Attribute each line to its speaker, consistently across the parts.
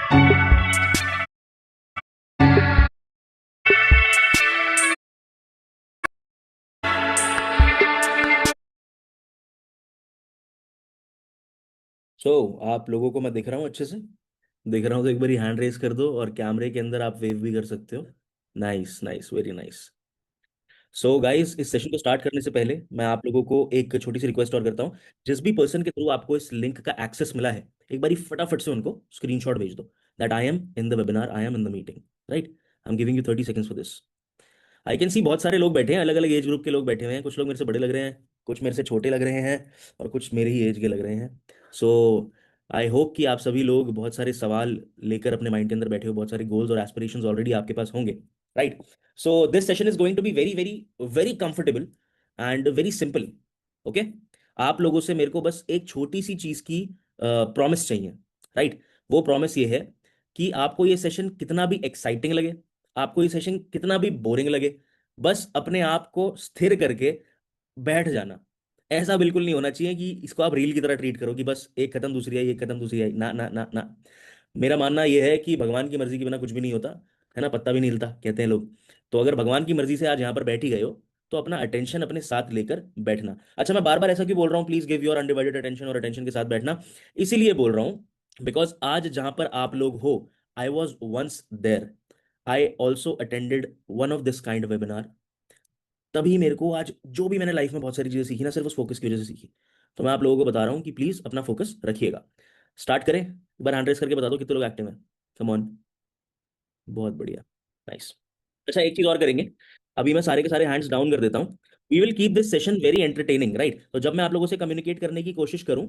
Speaker 1: आप लोगों को मैं दिख रहा हूँ अच्छे से? दिख रहा हूँ तो एक बारी हैंड रेस कर दो, और कैमरे के अंदर आप वेव भी कर सकते हो। Nice nice, very nice. Guys, इस सेशन को स्टार्ट करने से पहले मैं आप लोगों को एक छोटी सी रिक्वेस्ट और करता हूँ। जिस भी पर्सन के थ्रू आपको इस लिंक का एक्सेस मिला है, एक बारी फटाफट से उनको स्क्रीनशॉट भेज दो that I am in the webinar, I am in the meeting. Right, I am giving you 30 seconds for this. I can see बहुत सारे लोग बैठे हैं, अलग अलग एज ग्रुप के लोग बैठे हुए हैं। कुछ लोग मेरे से बड़े लग रहे हैं, कुछ मेरे से छोटे लग रहे हैं, और कुछ मेरे ही एज के लग रहे हैं। सो आई होप कि आप सभी लोग बहुत सारे सवाल लेकर अपने माइंड के अंदर बैठे हो, बहुत सारे गोल्स और एस्पिरेशंस ऑलरेडी आपके पास होंगे। Right. So this session is going to be very very very comfortable and very simple. Okay, आप लोगों से मेरे को बस एक छोटी सी चीज की प्रॉमिस चाहिए। राइट। वो प्रॉमिस ये है कि आपको ये सेशन कितना भी एक्साइटिंग लगे, आपको ये सेशन कितना भी बोरिंग लगे, बस अपने आप को स्थिर करके बैठ जाना। ऐसा बिल्कुल नहीं होना चाहिए कि इसको आप रील की तरह ट्रीट करो कि बस एक खत्म दूसरी आई, एक खत्म दूसरी आई। ना ना ना ना। मेरा मानना यह है कि भगवान की मर्जी के बिना कुछ भी नहीं होता, है ना, पत्ता भी नहीं हिलता कहते हैं लोग। तो अगर भगवान की मर्जी से आज यहाँ पर बैठ ही गए हो, तो अपना अटेंशन अपने साथ लेकर बैठना। अच्छा, मैं बार बार ऐसा क्यों बोल रहा हूँ, please give your undivided attention, और अटेंशन के साथ बैठना इसीलिए बोल रहा हूँ बिकॉज आज जहां पर आप लोग हो, I was once there. I also attended one of this kind webinar. तभी मेरे को आज जो भी मैंने लाइफ में बहुत सारी चीजें सीखी ना, सिर्फ उस फोकस की वजह से सीखी। तो मैं आप लोगों को बता रहा हूँ कि प्लीज अपना फोकस रखिएगा। स्टार्ट करें, एक बार हैंड रेस करके बता दो कितने लोग एक्टिव हैं। Come on. बहुत बढ़िया। नाइस। अच्छा, एक चीज और करेंगे। अभी मैं सारे के सारे हैंड्स डाउन कर देता हूँ। We will keep this session very entertaining. Right, तो जब मैं आप लोगों से कम्युनिकेट करने की कोशिश करूं,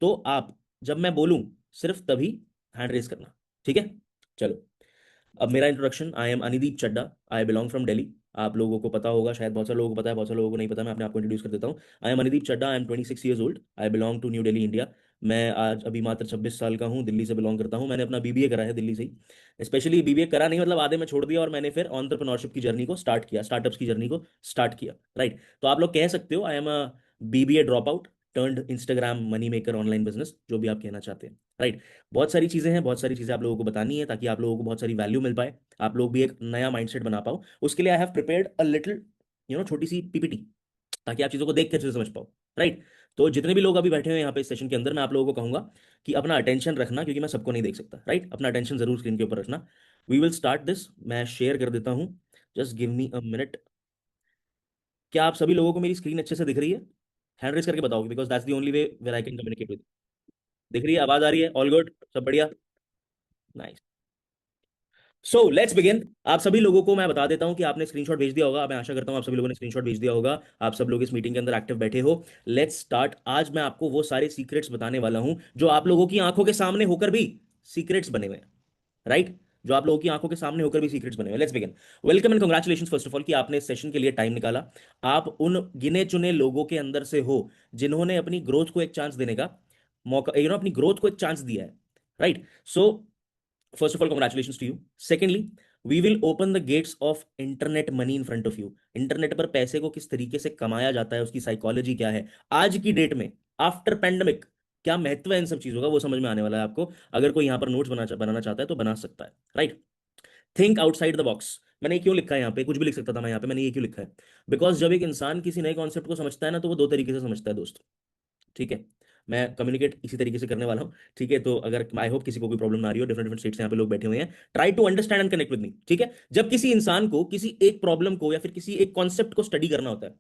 Speaker 1: तो आप जब मैं बोलूं सिर्फ तभी हैंड रेस करना। ठीक है, चलो। अब मेरा introduction, I am Anideep Chadda, I belong from Delhi. आप लोगों को पता होगा, शायद बहुत सारे लोगों को पता है, बहुत सारे लोगों को नहीं पता। मैं अपने आप को इंट्रोड्यूस कर देता हूँ। I am Anideep Chadda, I am 26 years old, I belong to New Delhi, India. मैं आज अभी मात्र 26 साल का हूँ, दिल्ली से बिलोंग करता हूँ। मैंने अपना बीबीए करा है दिल्ली से ही। स्पेशली बीबीए करा नहीं, मतलब आधे में छोड़ दिया, और मैंने फिर एंटरप्रेन्योरशिप की जर्नी को स्टार्ट किया, स्टार्टअप्स की जर्नी को स्टार्ट किया। राइट, तो आप लोग कह सकते हो आई am a BBA drop out turned Instagram money maker online business, जो भी आप कहना चाहते हैं। राइट। बहुत सारी चीजें हैं, बहुत सारी चीजें आप लोगों को बतानी है, ताकि आप लोगों को बहुत सारी वैल्यू मिल पाए, आप लोग भी एक नया माइंडसेट बना पाओ। उसके लिए I have prepared a little, छोटी सी पीपीटी, ताकि आप चीजों को देख के अच्छे से समझ पाओ। राइट। तो जितने भी लोग अभी बैठे हुए हैं यहाँ पे इस सेशन के अंदर, मैं आप लोगों को कहूंगा कि अपना अटेंशन रखना, क्योंकि मैं सबको नहीं देख सकता। राइट, अपना अटेंशन जरूर स्क्रीन के ऊपर रखना। We will start this. मैं शेयर कर देता हूँ, just give me a minute. क्या आप सभी लोगों को मेरी स्क्रीन अच्छे से दिख रही है? हैंड रेस करके बताओगे, because that's the only way where I can communicate with. दिख रही है, आवाज आ रही है, ऑल गुड, सब बढ़िया। नाइस। So let's begin. आप सभी लोगों को मैं बता देता हूं कि आपने स्क्रीनशॉट भेज दिया होगा। मैं आशा करता हूं आप सभी लोगों ने स्क्रीनशॉट भेज दिया होगा। आप सब लोग इस मीटिंग के अंदर एक्टिव बैठे हो। Let's start. आज मैं आपको वो सारे सीक्रेट्स बताने वाला हूं जो आप लोगों की आंखों के सामने होकर भी सीक्रेट्स बने हुए हैं। राइट, जो आप लोगों की आंखों के सामने होकर भी सीक्रेट्स बने हुए हैं। Let's begin. Welcome and congratulation first of all कि आपने इस सेशन के लिए टाइम निकाला। आप उन गिने चुने लोगों के अंदर से हो जिन्होंने अपनी ग्रोथ को एक चांस देने का मौका, अपनी ग्रोथ को एक चांस दिया है। Right. So first of all congratulation to you. Secondly, we will open the gates of internet money in front of you. Internet पर पैसे को किस तरीके से कमाया जाता है, उसकी साइकोलॉजी क्या है, आज की डेट में आफ्टर पैंडमिक क्या महत्व है इन सब चीजों का, वो समझ में आने वाला है आपको। अगर कोई यहाँ पर नोट्स बनाना चाहता है तो बना सकता है। Right. Think outside the box. मैंने ये क्यों लिखा है यहाँ पे, कुछ भी लिख सकता था मैं यहाँ पे, मैंने ये क्यों लिखा है? बिकॉज जब एक इंसान किसी नए कॉन्सेप्ट को समझता है ना, तो वो दो तरीके से समझता है दोस्त। ठीक है, मैं कम्युनिकेट इसी तरीके से करने वाला हूँ। ठीक है, तो अगर आई होप किसी को कोई प्रॉब्लम ना आ रही हो, डिफरेंट डिफरेंट स्टेट्स यहाँ पे लोग बैठे हुए हैं, try to understand and connect with me. ठीक है, जब किसी इंसान को किसी एक प्रॉब्लम को या फिर किसी एक कॉन्सेप्ट को स्टडी करना होता है,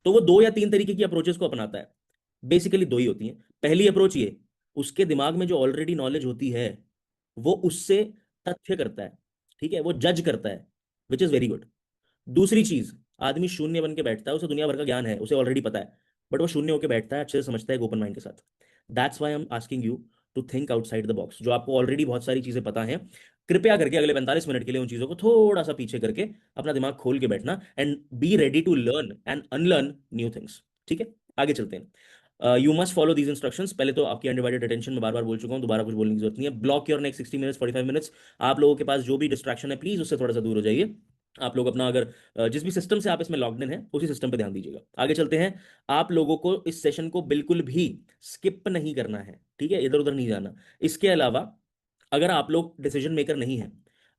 Speaker 1: तो वो दो या तीन तरीके की अप्रोचेस को अपनाता है। बेसिकली दो ही होती हैं। पहली अप्रोच ये, उसके दिमाग में जो ऑलरेडी नॉलेज होती है, वो उससे तथ्य करता है। ठीक है, वो जज करता है, विच इज वेरी गुड। दूसरी चीज, आदमी शून्य बन के बैठता है, उसे दुनिया भर का ज्ञान है, उसे ऑलरेडी पता है, बट वो शून्य होकर बैठता है, अच्छे से समझता है, ओपन माइंड के साथ। That's why I am asking you to think outside the box. जो आपको ऑलरेडी बहुत सारी चीजें पता हैं, कृपया करके अगले 45 मिनट के लिए उन चीजों को थोड़ा सा पीछे करके अपना दिमाग खोल के बैठना, and be ready to learn and unlearn new things. ठीक है, आगे चलते हैं। You must follow these instructions. पहले तो आपकी अनडिवाइडेड अटेंशन में बार बार बोल चुका हूं, दोबारा कुछ बोलने की जरूरत नहीं है। Block your next 60 minutes, 45 minutes. आप लोगों के पास जो भी डिस्ट्रैक्शन है, प्लीज उससे थोड़ा सा दूर हो जाइए। आप लोग अपना, अगर जिस भी सिस्टम से आप इसमें लॉग्ड इन है, उसी सिस्टम पे ध्यान दीजिएगा। आगे चलते हैं। आप लोगों को इस सेशन को बिल्कुल भी स्किप नहीं करना है। ठीक है, इधर उधर नहीं जाना। इसके अलावा अगर आप लोग डिसीजन मेकर नहीं हैं,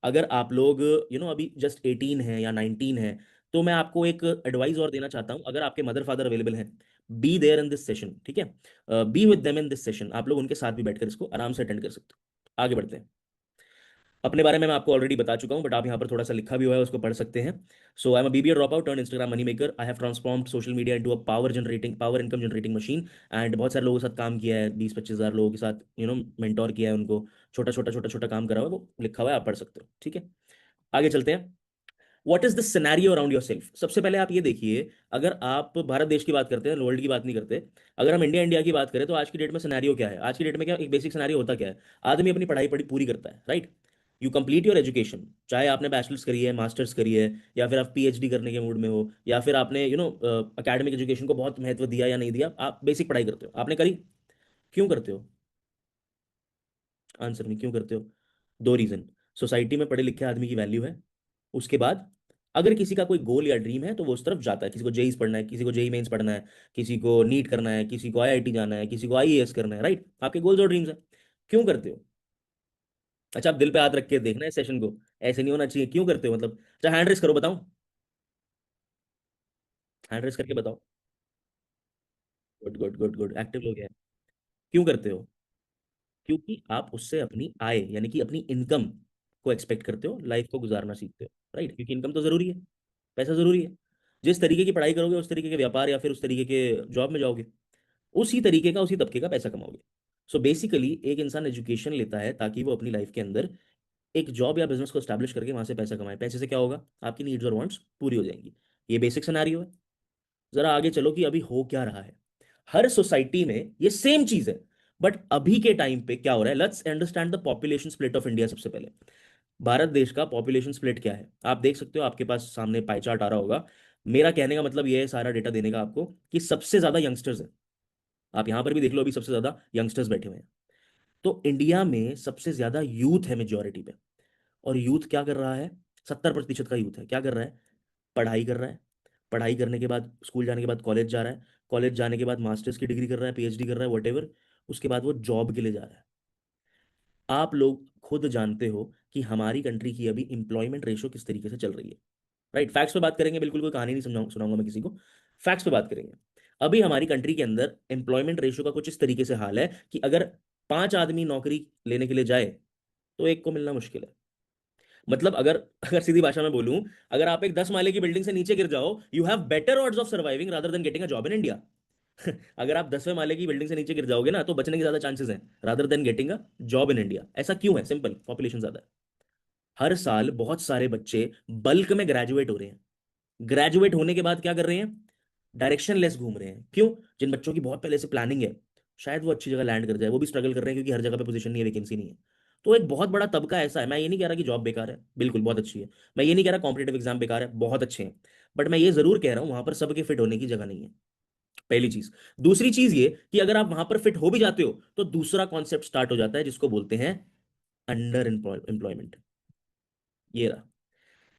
Speaker 1: अगर आप लोग अभी जस्ट 18 हैं या 19 हैं, तो मैं आपको एक एडवाइस और देना चाहता हूं। अगर आपके मदर फादर अवेलेबल हैं, be there in this session, ठीक है, be with them in this session. आप लोग उनके साथ भी बैठकर इसको आराम से अटेंड कर सकते हो। आगे बढ़ते हैं। अपने बारे में मैं आपको ऑलरेडी बता चुका हूं, बट आप यहाँ पर थोड़ा सा लिखा भी हुआ है, उसको पढ़ सकते हैं। So I am a BBA drop out turn Instagram money maker. I have transformed social media into a power income generating machine. And बहुत सारे लोगों के साथ काम किया है, 20-25 हज़ार लोगों के साथ मेंटोर किया है उनको। छोटा छोटा काम करा हुआ है, वो लिखा हुआ है, आप पढ़ सकते हो, ठीक है। आगे चलते हैं। What is the scenario around your self? सबसे पहले आप ये देखिए, अगर आप भारत देश की बात करते हैं, वर्ल्ड की बात नहीं करते, अगर हम इंडिया इंडिया की बात करें, तो आज की डेट में सिनेरियो क्या है? आज की डेट में क्या एक बेसिक सिनेरियो होता क्या है? आदमी अपनी पढ़ाई पढ़ी पूरी करता है, right? You complete your education, चाहे आपने बैचलर्स करी है, मास्टर्स करी है, या फिर आप पीएचडी करने के मूड में हो, या फिर आपने अकेडमिक एजुकेशन को बहुत महत्व दिया या नहीं दिया, आप बेसिक पढ़ाई करते हो, आपने करी। क्यों करते हो? आंसर में क्यों करते हो? दो रीजन। सोसाइटी में पढ़े लिखे आदमी की वैल्यू है। उसके बाद अगर किसी का कोई गोल या ड्रीम है, तो वो उस तरफ जाता है। किसी को जेईस पढ़ना है, किसी को जेई मेंस पढ़ना है, किसी को नीट करना है, किसी को आईआईटी जाना है, किसी को आईएएस करना है, राइट? आपके गोल्स और ड्रीम्स है। क्यों करते हो? अच्छा, आप दिल पे हाथ रख के देखना है सेशन को, ऐसे नहीं होना चाहिए। क्यों करते हो मतलब? अच्छा, हैंड रेस करो, बताओ। हैंड रेस करके बताओ। Good good good good, active लोग हैं। क्यों करते हो? क्योंकि आप उससे अपनी आय, यानी कि अपनी इनकम को एक्सपेक्ट करते हो, लाइफ को गुजारना सीखते हो, राइट? क्योंकि इनकम तो जरूरी है, पैसा जरूरी है। जिस तरीके की पढ़ाई करोगे, उस तरीके के व्यापार या फिर उस तरीके के जॉब में जाओगे, उसी तरीके का, उसी तबके का पैसा कमाओगे। सो बेसिकली एक इंसान एजुकेशन लेता है ताकि वो अपनी लाइफ के अंदर एक जॉब या बिजनेस को स्टैब्लिश करके वहां से पैसा कमाए। पैसे से क्या होगा? आपकी नीड्स और वांट्स पूरी हो जाएंगी। ये बेसिक सिनेरियो है। जरा आगे चलो कि अभी हो क्या रहा है। हर सोसाइटी में ये सेम चीज है, बट अभी के टाइम पे क्या हो रहा है? Let's understand the population split of India. सबसे पहले भारत देश का पॉपुलेशन स्प्लिट क्या है, आप देख सकते हो, आपके पास सामने पाई चार्ट आ रहा होगा। मेरा कहने का मतलब ये है, सारा डेटा देने का आपको, कि सबसे ज्यादा यंगस्टर्स है। आप यहां पर भी देख लो, अभी सबसे ज्यादा यंगस्टर्स बैठे हुए हैं। तो इंडिया में सबसे ज्यादा यूथ है मेजोरिटी पे। और यूथ क्या कर रहा है? 70% का यूथ है, क्या कर रहा है? पढ़ाई कर रहा है। पढ़ाई करने के बाद, स्कूल जाने के बाद कॉलेज जा रहा है। कॉलेज जाने के बाद मास्टर्स की डिग्री कर रहा है, पीएचडी कर रहा है, वटेवर। उसके बाद वो जॉब के लिए जा रहा है। आप लोग खुद जानते हो कि हमारी कंट्री की अभी इंप्लॉयमेंट रेशो किस तरीके से चल रही है, राइट? फैक्ट्स पे बात करेंगे, बिल्कुल कोई कहानी नहीं सुनाऊंगा मैं किसी को। फैक्ट्स पे बात करेंगे। अभी हमारी कंट्री के अंदर एम्प्लॉयमेंट रेशो का कुछ इस तरीके से हाल है कि अगर 5 आदमी नौकरी लेने के लिए जाए, तो एक को मिलना मुश्किल है। मतलब अगर अगर सीधी भाषा में बोलूं, अगर आप एक 10 माले की बिल्डिंग से नीचे गिर जाओ, you have better odds of surviving rather than getting a job in India. अगर आप 10वें माले की बिल्डिंग से नीचे गिर जाओगे ना, तो बचने के ज्यादा चांसेस हैं rather than getting a job in India. ऐसा क्यों है? सिंपल, पॉपुलेशन ज्यादा है। हर साल बहुत सारे बच्चे बल्क में ग्रेजुएट हो रहे हैं। ग्रेजुएट होने के बाद क्या कर रहे हैं? डायरेक्शन लेस घूम रहे हैं। क्यों? जिन बच्चों की बहुत पहले से प्लानिंग है, शायद वो अच्छी जगह लैंड कर जाए, वो भी स्ट्रगल कर रहे हैं, क्योंकि हर जगह पे पोजीशन नहीं है, वैकेंसी नहीं है। तो एक बहुत बड़ा तबका ऐसा है। मैं ये नहीं कह रहा कि जॉब बेकार है, बिल्कुल बहुत अच्छी है। मैं ये नहीं कह रहा कॉम्पिटेटिव एग्जाम बेकार है, बहुत अच्छे हैं। बट मैं ये जरूर कह रहा हूं, वहां पर सबके फिट होने की जगह नहीं है। पहली चीज। दूसरी चीज ये कि अगर आप वहां पर फिट हो भी जाते हो, तो दूसरा कॉन्सेप्ट स्टार्ट हो जाता है, जिसको बोलते हैं अंडर एम्प्लॉयमेंट। ये रहा।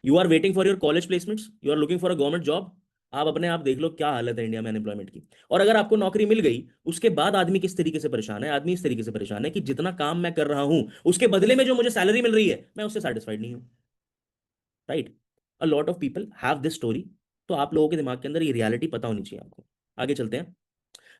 Speaker 1: You are waiting for your college placements, you are looking for a government job. आप अपने आप देख लो क्या हालत है इंडिया में अनएम्प्लॉयमेंट की। और अगर आपको नौकरी मिल गई, उसके बाद आदमी किस तरीके से परेशान है? आदमी इस तरीके से परेशान है कि जितना काम मैं कर रहा हूं, उसके बदले में जो मुझे सैलरी मिल रही है, मैं उससे सेटिस्फाइड नहीं हूं, right? A lot of people have this story. तो आप लोगों के दिमाग के अंदर ये रियलिटी पता होनी चाहिए आपको। आगे चलते हैं।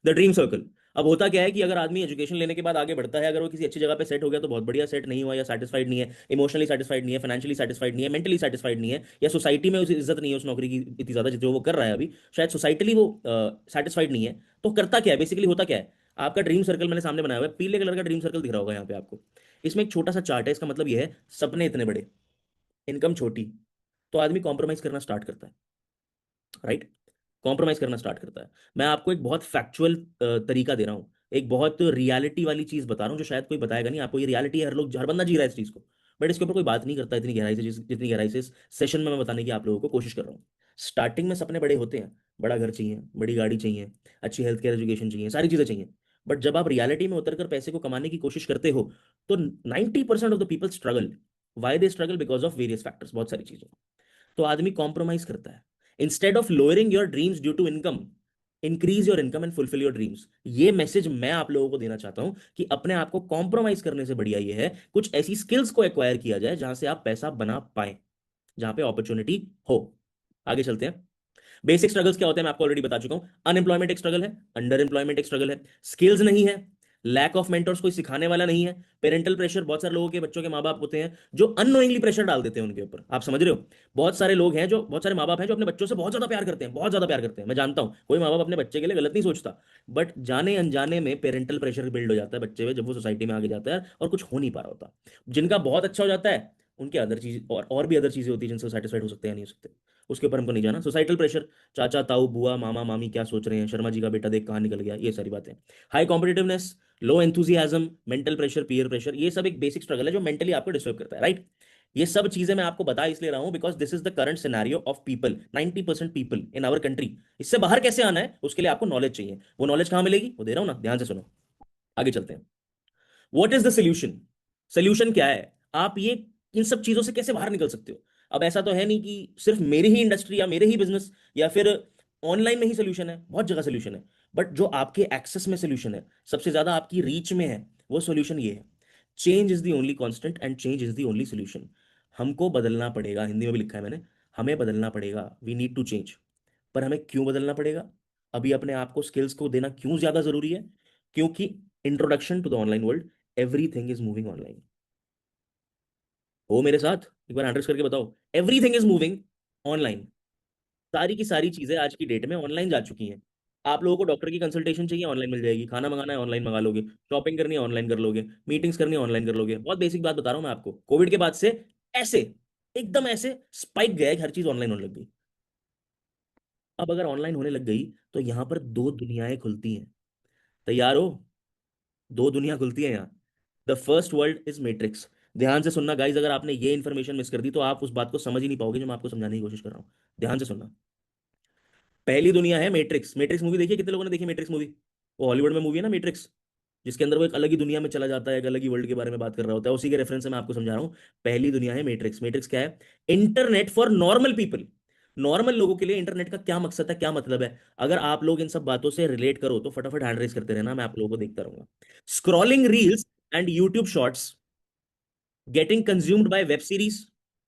Speaker 1: The dream circle. अब होता क्या है कि अगर आदमी एजुकेशन लेने के बाद आगे बढ़ता है, अगर वो किसी अच्छी जगह पे सेट हो गया, तो बहुत बढ़िया। सेट नहीं हुआ, या सेटिस्फाइड नहीं है, इमोशनली सेटिस्फाइड नहीं है, फाइनेंशियली सेटिस्फाइड नहीं है, मेंटली सेटिस्फाइड नहीं है, या सोसाइटी में उसे इज्जत नहीं है उस नौकरी की इतनी ज्यादा जो वो कर रहा है अभी, शायद सोसाइटली वो सेटिस्फाइड नहीं है, तो करता क्या है? बेसिकली होता क्या है? आपका ड्रीम सर्कल मैंने सामने बनाया हुआ है, पीले कलर का ड्रीम सर्कल दिख रहा होगा यहाँ पे आपको। इसमें एक छोटा सा चार्ट है, इसका मतलब ये है सपने इतने बड़े, इनकम छोटी, तो आदमी कॉम्प्रोमाइज करना स्टार्ट करता है, राइट? कॉम्प्रोमाइज करना स्टार्ट करता है। मैं आपको एक बहुत फैक्चुअल तरीका दे रहा हूँ, एक बहुत रियलिटी वाली चीज बता रहा हूँ, जो शायद कोई बताएगा नहीं आपको। ये रियलिटी है, हर लोग, हर बंदा जी रहा है इस चीज को, बट इसके ऊपर कोई बात नहीं करता इतनी गहराई से, जितनी गहराई से इस सेशन में मैं बताने की आप लोगों को कोशिश कर रहा हूँ। स्टार्टिंग में सपने बड़े होते हैं, बड़ा घर चाहिए, बड़ी गाड़ी चाहिए, अच्छी हेल्थ केयर एजुकेशन चाहिए, सारी चीजें चाहिए। बट जब आप रियलिटी में उतरकर पैसे को कमाने की कोशिश करते हो, तो 90% of the people struggle. Why they struggle? Because of various factors, बहुत सारी चीजें। तो आदमी कॉम्प्रोमाइज करता है। Instead of lowering your dreams due to income, increase your income and fulfil your dreams. ये मैसेज मैं आप लोगों को देना चाहता हूं कि अपने आप को कॉम्प्रोमाइज करने से बढ़िया ये है कुछ ऐसी स्किल्स को एक्वायर किया जाए जहां से आप पैसा बना पाए, जहां पे अपॉर्चुनिटी हो। आगे चलते हैं। बेसिक स्ट्रगल्स क्या होते हैं मैं आपको ऑलरेडी बता चुका हूं। अनएम्प्लॉयमेंट एक स्ट्रगल है, अंडर एम्प्लॉयमेंट एक स्ट्रगल है, स्किल्स नहीं है, लैक ऑफ मेंटर्स, कोई सिखाने वाला नहीं है, पेरेंटल प्रेशर, बहुत सारे लोगों के बच्चों के माँ बाप होते हैं जो अननोइंगली प्रेशर डाल देते हैं उनके ऊपर, आप समझ रहे हो। बहुत सारे लोग हैं जो, बहुत सारे माँ बाप हैं जो अपने बच्चों से बहुत ज्यादा प्यार करते हैं, बहुत ज्यादा प्यार करते हैं, मैं जानता हूं कोई माँ बाप अपने बच्चे के लिए गलत नहीं सोचता, बट जाने अनजाने में पेरेंटल प्रेशर बिल्ड हो जाता है बच्चे में जब वो सोसाइटी में आगे जाता है और कुछ हो नहीं पा रहा होता। जिनका बहुत अच्छा हो जाता है उनके अदर चीज और भी अदर चीजें होती है जिनसे सेटिस्फाइड हो सकते हैं या नहीं हो सकते, उसके ऊपर हमको नहीं जाना। सोसाइटल प्रेशर, चाचा ताऊ बुआ मामा मामी क्या सोच रहे हैं, शर्मा जी का बेटा देख कहाँ निकल गया, ये सारी बातें। High competitiveness, low enthusiasm, mental pressure, peer pressure, ये सब एक बेसिक स्ट्रगल है जो मेंटली आपको डिस्टर्ब करता है, राइट। ये सब चीजें मैं आपको बता इसलिए रहा हूं because this is the current scenario of people, 90% people in our country. इससे बाहर कैसे आना है उसके लिए आपको नॉलेज चाहिए, वो नॉलेज कहां मिलेगी वो दे रहा हूं ना, ध्यान से सुनो। आगे चलते हैं। What is the solution? Solution क्या है? आप ये इन सब चीजों से कैसे बाहर निकल सकते हो? अब ऐसा तो है नहीं कि सिर्फ मेरी ही इंडस्ट्री या मेरे ही बिजनेस या फिर ऑनलाइन में ही सोल्यूशन है, बहुत जगह सोल्यूशन है, बट जो आपके एक्सेस में सोल्यूशन है, सबसे ज्यादा आपकी रीच में है, वो सोल्यूशन ये है। Change is the only constant and change is the only solution. हमको बदलना पड़ेगा, हिंदी में भी लिखा है मैंने, हमें बदलना पड़ेगा, वी नीड टू चेंज। पर हमें क्यों बदलना पड़ेगा? अभी अपने आप को स्किल्स को देना क्यों ज्यादा जरूरी है? क्योंकि introduction to the online world, everything is moving online. हो मेरे साथ, एक बार एड्रेस करके बताओ, एवरीथिंग इज मूविंग ऑनलाइन। सारी की सारी चीजें आज की डेट में ऑनलाइन जा चुकी हैं। आप लोगों को डॉक्टर की कंसल्टेशन चाहिए ऑनलाइन मिल जाएगी, खाना मंगाना है ऑनलाइन मंगा लोगे, शॉपिंग करनी है ऑनलाइन कर लोगे, मीटिंग्स करनी है ऑनलाइन कर लोगे। बहुत बेसिक बात बता रहा हूं मैं आपको, कोविड के बाद से ऐसे एकदम ऐसे स्पाइक गया है कि हर चीज ऑनलाइन होने लग गई। अब अगर ऑनलाइन होने लग गई तो यहां पर दो दुनियाएं खुलती हैं। तैयार हो? दो दुनिया खुलती है यहाँ। The first world is matrix. ध्यान से सुनना गाइज, अगर आपने ये इन्फॉर्मेशन मिस कर दी तो आप उस बात को समझ ही नहीं पाओगे जो मैं आपको समझाने की कोशिश कर रहा हूँ। ध्यान से सुनना। पहली दुनिया है मैट्रिक्स। मैट्रिक्स मूवी देखिए, कितने लोगों ने देखी मैट्रिक्स मूवी? वो हॉलीवुड में मूवी है ना मैट्रिक्स, जिसके अंदर वो एक अलग ही दुनिया में चला जाता है, एक अलग ही वर्ल्ड के बारे में बात कर रहा होता है, उसी के रेफरेंस से मैं आपको समझा रहा हूँ। पहली दुनिया है मैट्रिक्स। मैट्रिक्स क्या है? Internet for normal people. Normal लोगों के लिए इंटरनेट का क्या मकसद है, क्या मतलब है? अगर आप लोग इन सब बातों से रिलेट करो तो फटाफट हैंड रेस करते रहना, मैं आप लोगों को देखता रहूंगा। Scrolling reels and YouTube shorts, getting consumed by web series,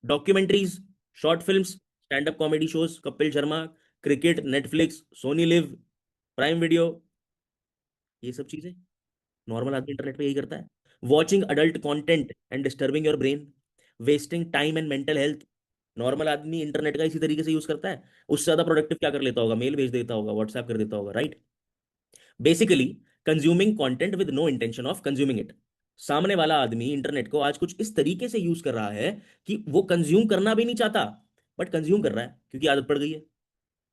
Speaker 1: documentaries, short films, stand-up comedy shows, Kapil Sharma, cricket, Netflix, Sony Live, prime video, ये सब चीजें नॉर्मल आदमी इंटरनेट पे यही करता है। Watching adult content and disturbing your brain, wasting time and mental health. Normal आदमी internet का इसी तरीके से यूज करता है। उससे ज्यादा प्रोडक्टिव क्या कर लेता होगा? मेल भेज देता होगा, व्हाट्सएप कर देता होगा, right. Basically consuming content with no intention of consuming it. सामने वाला आदमी इंटरनेट को आज कुछ इस तरीके से यूज कर रहा है कि वो कंज्यूम करना भी नहीं चाहता, बट कंज्यूम कर रहा है क्योंकि आदत पड़ गई है।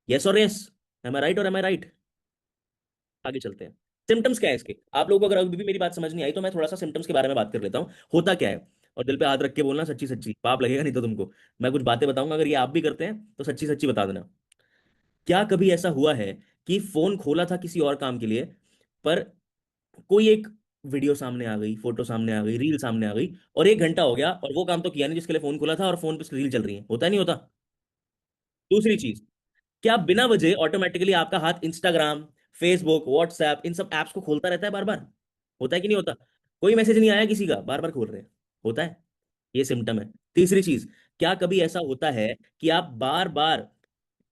Speaker 1: यस और यस? एम आई राइट और एम आई राइट? आगे चलते हैं। सिम्टम्स क्या है इसके? आप लोगों को अगर अभी भी मेरी बात समझ नहीं आई तो मैं थोड़ा सा सिम्टम्स के बारे में बात कर लेता हूँ, होता क्या है। और दिल पे हाथ रख के बोलना, सच्ची सच्ची, पाप लगेगा नहीं तो तुमको। मैं कुछ बातें बताऊंगा, अगर ये आप भी करते हैं तो सच्ची सच्ची बता देना। क्या कभी ऐसा हुआ है कि फोन खोला था किसी और काम के लिए, पर कोई एक वीडियो सामने आ गई, फोटो सामने आ गई, रील सामने आ गई, और 1 घंटा हो गया और वो काम तो किया नहीं जिसके लिए फोन खोला था, और फोन पे रील चल रही है? होता है नहीं होता? दूसरी चीज, क्या बिना वजह ऑटोमेटिकली आपका हाथ इंस्टाग्राम, फेसबुक, व्हाट्सएप, इन सब एप्स को खोलता रहता है बार बार? होता है कि नहीं होता? कोई मैसेज नहीं आया किसी का, बार बार खोल रहे हैं? होता है। ये सिम्टम है। तीसरी चीज, क्या कभी ऐसा होता है कि आप बार बार,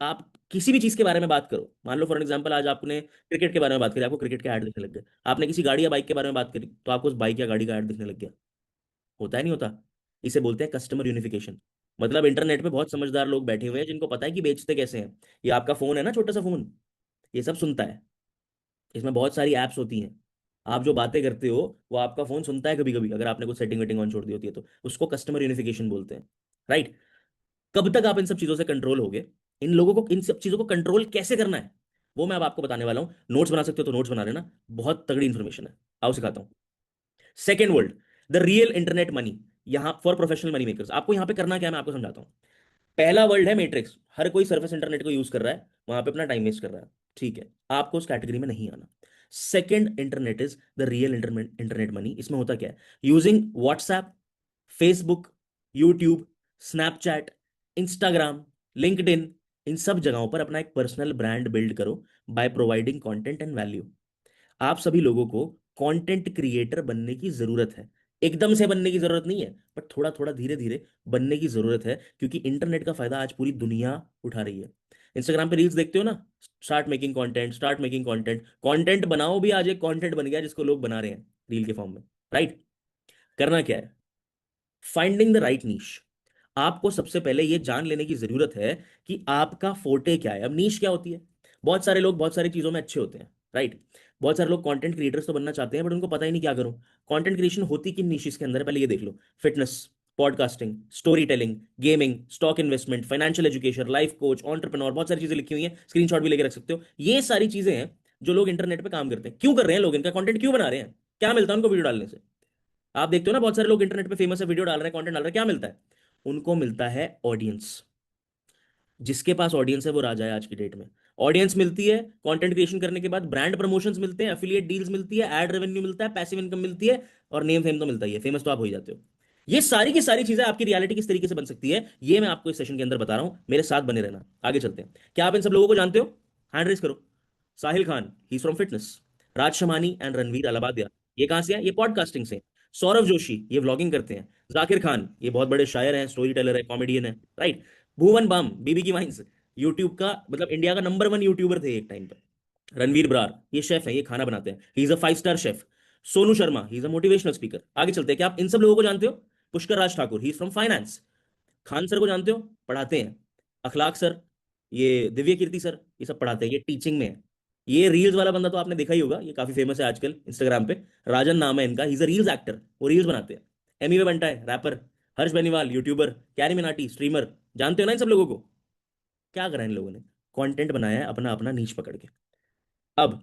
Speaker 1: आप किसी भी चीज के बारे में बात करो, मान लो फॉर एग्जांपल आज आपने क्रिकेट के बारे में बात करी, आपको क्रिकेट के ऐड दिखने लग गए। आपने किसी गाड़ी या बाइक के बारे में बात करी तो आपको उस बाइक या गाड़ी का ऐड दिखने लग गया? होता है नहीं होता? इसे बोलते हैं कस्टमर यूनिफिकेशन। मतलब इंटरनेट पे बहुत समझदार लोग बैठे हुए हैं जिनको पता है कि बेचते कैसे हैं। ये आपका फोन है ना, छोटा सा फोन, ये सब सुनता है। इसमें बहुत सारी एप्स होती हैं। आप जो बातें करते हो वो आपका फोन सुनता है कभी कभी, अगर आपने कुछ सेटिंग वेटिंग ऑन छोड़ दी होती है तो। उसको कस्टमर यूनिफिकेशन बोलते हैं, राइट। कब तक आप इन सब चीजों से कंट्रोल होगे? इन लोगों को, इन सब चीजों को कंट्रोल कैसे करना है वो मैं अब आपको बताने वाला हूं। नोट्स बना सकते हो तो नोट्स बना लेना, बहुत तगड़ी इंफॉर्मेशन है। आओ सिखाता हूं। Second world, the real internet money, यहां फॉर प्रोफेशनल मनी मेकर्स। आपको यहां पे करना क्या है मैं आपको समझाता हूं। पहला वर्ल्ड है मैट्रिक्स, हर कोई सर्विस इंटरनेट को यूज कर रहा है, वहां पे अपना टाइम वेस्ट कर रहा है, ठीक है, आपको उस कैटेगरी में नहीं आना। Second internet is the real internet money. इसमें होता क्या है? Using WhatsApp, Facebook, YouTube, Snapchat, Instagram, LinkedIn, इन सब जगहों पर अपना एक पर्सनल ब्रांड बिल्ड करो by providing content and value. आप सभी लोगों को कंटेंट क्रिएटर बनने की जरूरत है। एकदम से बनने की जरूरत नहीं है, बट थोड़ा थोड़ा धीरे धीरे बनने की जरूरत है, क्योंकि इंटरनेट का फायदा आज पूरी दुनिया उठा रही है। इंस्टाग्राम पे रील्स देखते हो ना, start making content, start making content, content बनाओ भी आज एक कंटेंट बन गया जिसको लोग बना रहे हैं रील के फॉर्म में। राइट। करना क्या है? फाइंडिंग द राइट नीश। आपको सबसे पहले यह जान लेने की जरूरत है कि आपका फोटे क्या है। अब नीश क्या होती है? बहुत सारे लोग बहुत सारी चीजों में अच्छे होते हैं, राइट। बहुत सारे लोग कंटेंट क्रिएटर्स तो बनना चाहते हैं, बट उनको पता ही नहीं क्या करूं। कंटेंट क्रिएशन होती किन नीशेस के अंदर है, पहले ये देख लो। Fitness, podcasting, story telling, gaming, stock investment, financial education, life coach, entrepreneur, बहुत सारी चीजें लिखी हुई हैं, स्क्रीनशॉट भी लेके रख सकते हो। ये सारी चीजें हैं जो लोग इंटरनेट पे काम करते हैं। क्यों कर रहे हैं लोग? इनका कंटेंट क्यों बना रहे हैं? क्या मिलता है उनको वीडियो डालने से? आप देखते हो ना, बहुत सारे लोग इंटरनेट पे फेमस है, वीडियो डाल रहे हैं, कंटेंट डाल रहे हैं, क्या मिलता है? उनको मिलता है ऑडियंस। जिसके पास ऑडियंस है वो राजा है आज की डेट में। ऑडियंस मिलती है, कंटेंट क्रिएशन करने के बाद ब्रांड प्रमोशंस मिलते हैं, एफिलिएट डील्स मिलती है, एड रेवेन्यू मिलता है, पैसिव इनकम मिलती है, और नेम फेम तो मिलता ही है, फेमस तो आप हो ही जाते हो। ये सारी की सारी चीजें आपकी रियलिटी किस तरीके से बन सकती है, ये मैं आपको इस सेशन के अंदर बता रहा हूं। मेरे साथ बने रहना। आगे चलते हैं। क्या आप इन सब लोगों को जानते हो? हैंड रेस करो। Sahil Khan, he from fitness. Raj Shamani and Ranveer Allahbadia, ये कहां से है? ये पॉडकास्टिंग से। सौरभ जोशी, ये व्लॉगिंग करते हैं। जाकिर खान, ये बहुत बड़े शायर हैं, स्टोरी टेलर है, कॉमेडियन है, राइट। भुवन बाम, बीबी की वाइन्स, यूट्यूब का मतलब इंडिया का नंबर वन यूट्यूबर थे एक टाइम पे। रणवीर ब्रार, ये शेफ है, ये खाना बनाते हैं, ही is a 5 star chef. Sonu Sharma, he is a motivational speaker. आगे चलते हैं। क्या आप इन सब लोगों को जानते हो? Pushkar Raj Thakur, he is from finance. Khan sir को जानते हो? पढ़ाते हैं। अखलाक सर, ये दिव्य कीर्ति सर, ये सब पढ़ाते हैं, ये टीचिंग में है। ये रील्स वाला बंदा तो आपने देखा ही होगा, ये काफी फेमस है आजकल इंस्टाग्राम पे। राजन नाम है इनका, he is a reels actor, वो रील्स बनाते हैं। एमी वे बंटा है, rapper. Harsh Beniwal, YouTuber. Carry Minati, streamer. जानते हो ना इन सब लोगों को? क्या करा इन लोगों ने? कंटेंट बनाया है अपना अपना नीश पकड़ के। अब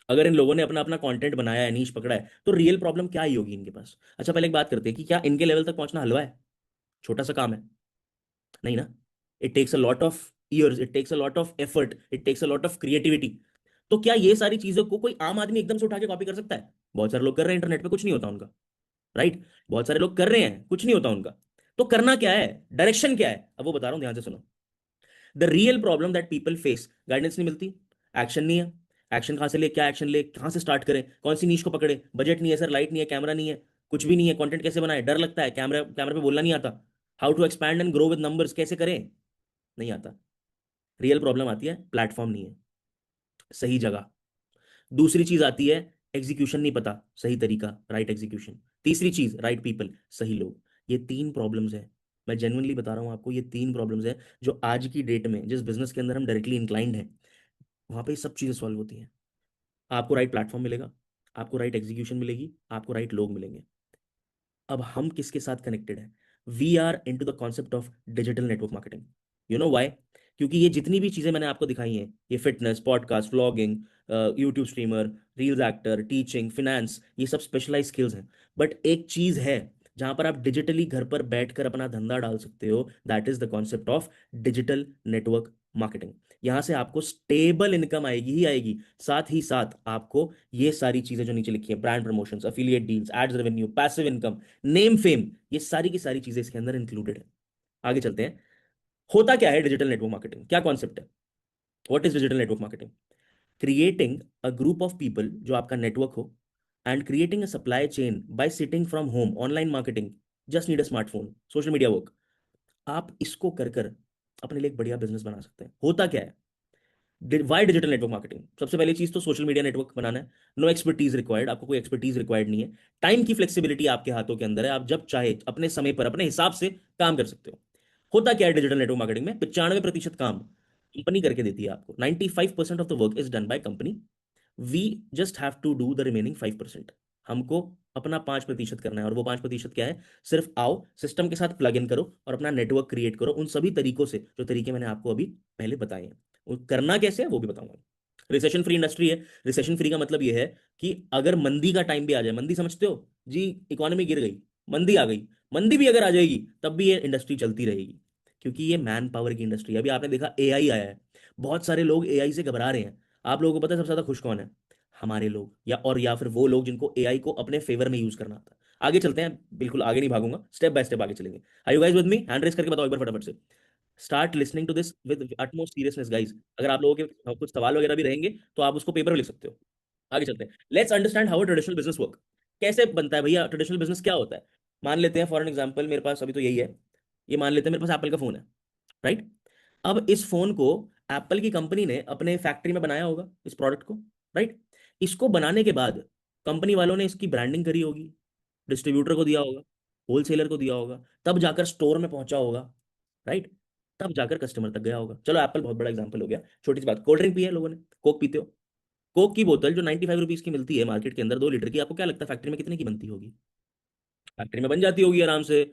Speaker 1: अगर इन लोगों ने अपना अपना कंटेंट बनाया है, नीश पकड़ा है, तो रियल प्रॉब्लम क्या ही होगी इनके पास? अच्छा, पहले एक बात करते हैं कि क्या इनके लेवल तक पहुंचना हलवा है? छोटा सा काम है? नहीं ना। It takes a lot of years, it takes a lot of effort, it takes a lot of creativity. तो क्या ये सारी चीजों को कोई आम आदमी एकदम से उठा के कॉपी कर सकता है? बहुत सारे लोग कर रहे हैं इंटरनेट पे, कुछ नहीं होता उनका। राइट। बहुत सारे लोग कर रहे हैं, कुछ नहीं होता उनका। तो करना क्या है, डायरेक्शन क्या है, अब वो बता रहा हूं, ध्यान से सुनो। The real problem that people face, guidance नहीं मिलती, एक्शन नहीं है। एक्शन कहां से ले, क्या एक्शन ले, कहां से स्टार्ट करें, कौन सी नीश को पकड़े? बजट नहीं है सर, लाइट नहीं है, कैमरा नहीं है, कुछ भी नहीं है, कंटेंट कैसे बनाए, डर लगता है, कैमरा कैमरा पे बोलना नहीं आता। How to expand and grow with numbers, कैसे करें? नहीं आता। रियल प्रॉब्लम आती है, प्लेटफॉर्म नहीं है, सही जगह। दूसरी चीज आती है, एग्जीक्यूशन नहीं पता, सही तरीका, राइट एग्जीक्यूशन। तीसरी चीज, राइट पीपल, सही लोग। ये तीन प्रॉब्लम्स है। मैं जेन्युइनली बता रहा हूं आपको, ये तीन प्रॉब्लम्स है जो आज की डेट में जिस बिजनेस के अंदर हम डायरेक्टली इंक्लाइंड हैं, वहां पे ये सब चीजें सॉल्व होती हैं। आपको राइट प्लेटफॉर्म मिलेगा, आपको राइट एग्जीक्यूशन मिलेगी, आपको राइट लोग मिलेंगे। अब हम किसके साथ कनेक्टेड है? We are into the concept of digital network marketing. You know why? क्योंकि ये जितनी भी चीजें मैंने आपको दिखाई हैं, ये fitness, podcast, vlogging, YouTube streamer, reels actor, teaching, finance, ये सब स्पेशलाइज स्किल्स हैं। बट एक चीज है जहां पर आप डिजिटली घर पर बैठकर अपना धंधा डाल सकते हो, that is the concept of digital network marketing. यहां से आपको स्टेबल इनकम आएगी ही आएगी, साथ ही साथ आपको ये सारी चीजें जो नीचे लिखी है, brand promotions, affiliate deals, ads revenue, passive income, name fame, ये सारी की सारी चीजें इसके अंदर इंक्लूडेड है। आगे चलते हैं। होता क्या है डिजिटल नेटवर्क मार्केटिंग, क्या कॉन्सेप्ट है? What is digital network marketing? Creating a group of people जो आपका नेटवर्क हो, and creating a supply chain by sitting from home, online marketing, just need a smartphone, social media work. आप इसको कर कर अपने लिए एक बढ़िया बिजनेस बना सकते हैं। होता क्या है? Why digital network marketing? सबसे पहली चीज तो सोशल मीडिया नेटवर्क बनाना है। नो एक्सपर्टीज रिक्वायर्ड, आपको कोई एक्सपर्टीज रिक्वायर्ड नहीं है। टाइम की फ्लेक्सिबिलिटी आपके हाथों के अंदर है, आप जब चाहे अपने समय पर अपने हिसाब से काम कर सकते हो। होता क्या है डिजिटल नेटवर्क मार्केटिंग में? 95% काम कंपनी करके देती है आपको। 95% of the work is done by company. We just have to do the remaining 5%। हमको अपना 5% करना है, और वो 5% क्या है? सिर्फ आओ, सिस्टम के साथ प्लग इन करो और अपना नेटवर्क क्रिएट करो उन सभी तरीकों से जो तरीके मैंने आपको अभी पहले बताए हैं। वो करना कैसे है वो भी बताऊंगा। रिसेशन फ्री इंडस्ट्री है। रिसेशन फ्री का मतलब ये है कि अगर मंदी का टाइम भी आ जाए, मंदी समझते हो जी, इकोनॉमी गिर गई, मंदी आ गई, मंदी भी अगर आ जाएगी तब भी ये इंडस्ट्री चलती रहेगी, क्योंकि ये मैन पावर की इंडस्ट्री है। अभी आपने देखा एआई आया है, बहुत सारे लोग एआई से घबरा रहे हैं। आप लोगों को पता है सबसे ज्यादा खुश कौन है? हमारे लोग, या फिर वो लोग जिनको एआई को अपने फेवर में यूज करना आता है। आगे चलते हैं, बिल्कुल आगे नहीं भागूंगा, स्टेप बाय स्टेप आगे चलेंगे। Are you guys with me? Hand raise करके बताओ एक बार फटाफट से। Start listening to this with utmost seriousness guys. अगर आप लोगों के कुछ सवाल वगैरह भी रहेंगे तो आप उसको पेपर में लिख सकते हो। आगे चलते हैं, let's understand how traditional business work. कैसे बनता है भैया ट्रेडिशनल बिजनेस, क्या होता है। मान लेते हैं फॉर एन एग्जांपल, मेरे पास अभी तो यही है, ये मान लेते हैं मेरे पास एप्पल का फोन है, राइट। अब इस फोन को एप्पल की कंपनी ने अपने फैक्ट्री में बनाया होगा, इस प्रोडक्ट को, राइट। इसको बनाने के बाद कंपनी वालों ने इसकी ब्रांडिंग करी होगी, डिस्ट्रीब्यूटर को दिया होगा, होलसेलर को दिया होगा, तब जाकर स्टोर में पहुंचा होगा, राइट। तब जाकर कस्टमर तक गया होगा। चलो एप्पल बहुत बड़ा एग्जांपल हो गया, छोटी सी बात, कोल्ड ड्रिंक पी है लोगों ने, कोक पीते हो, कोक की बोतल जो 95 रुपीज की मिलती है मार्केट के अंदर 2 लीटर की, आपको क्या लगता है फैक्ट्री में कितने की बनती होगी। फैक्ट्री में बन जाती होगी आराम से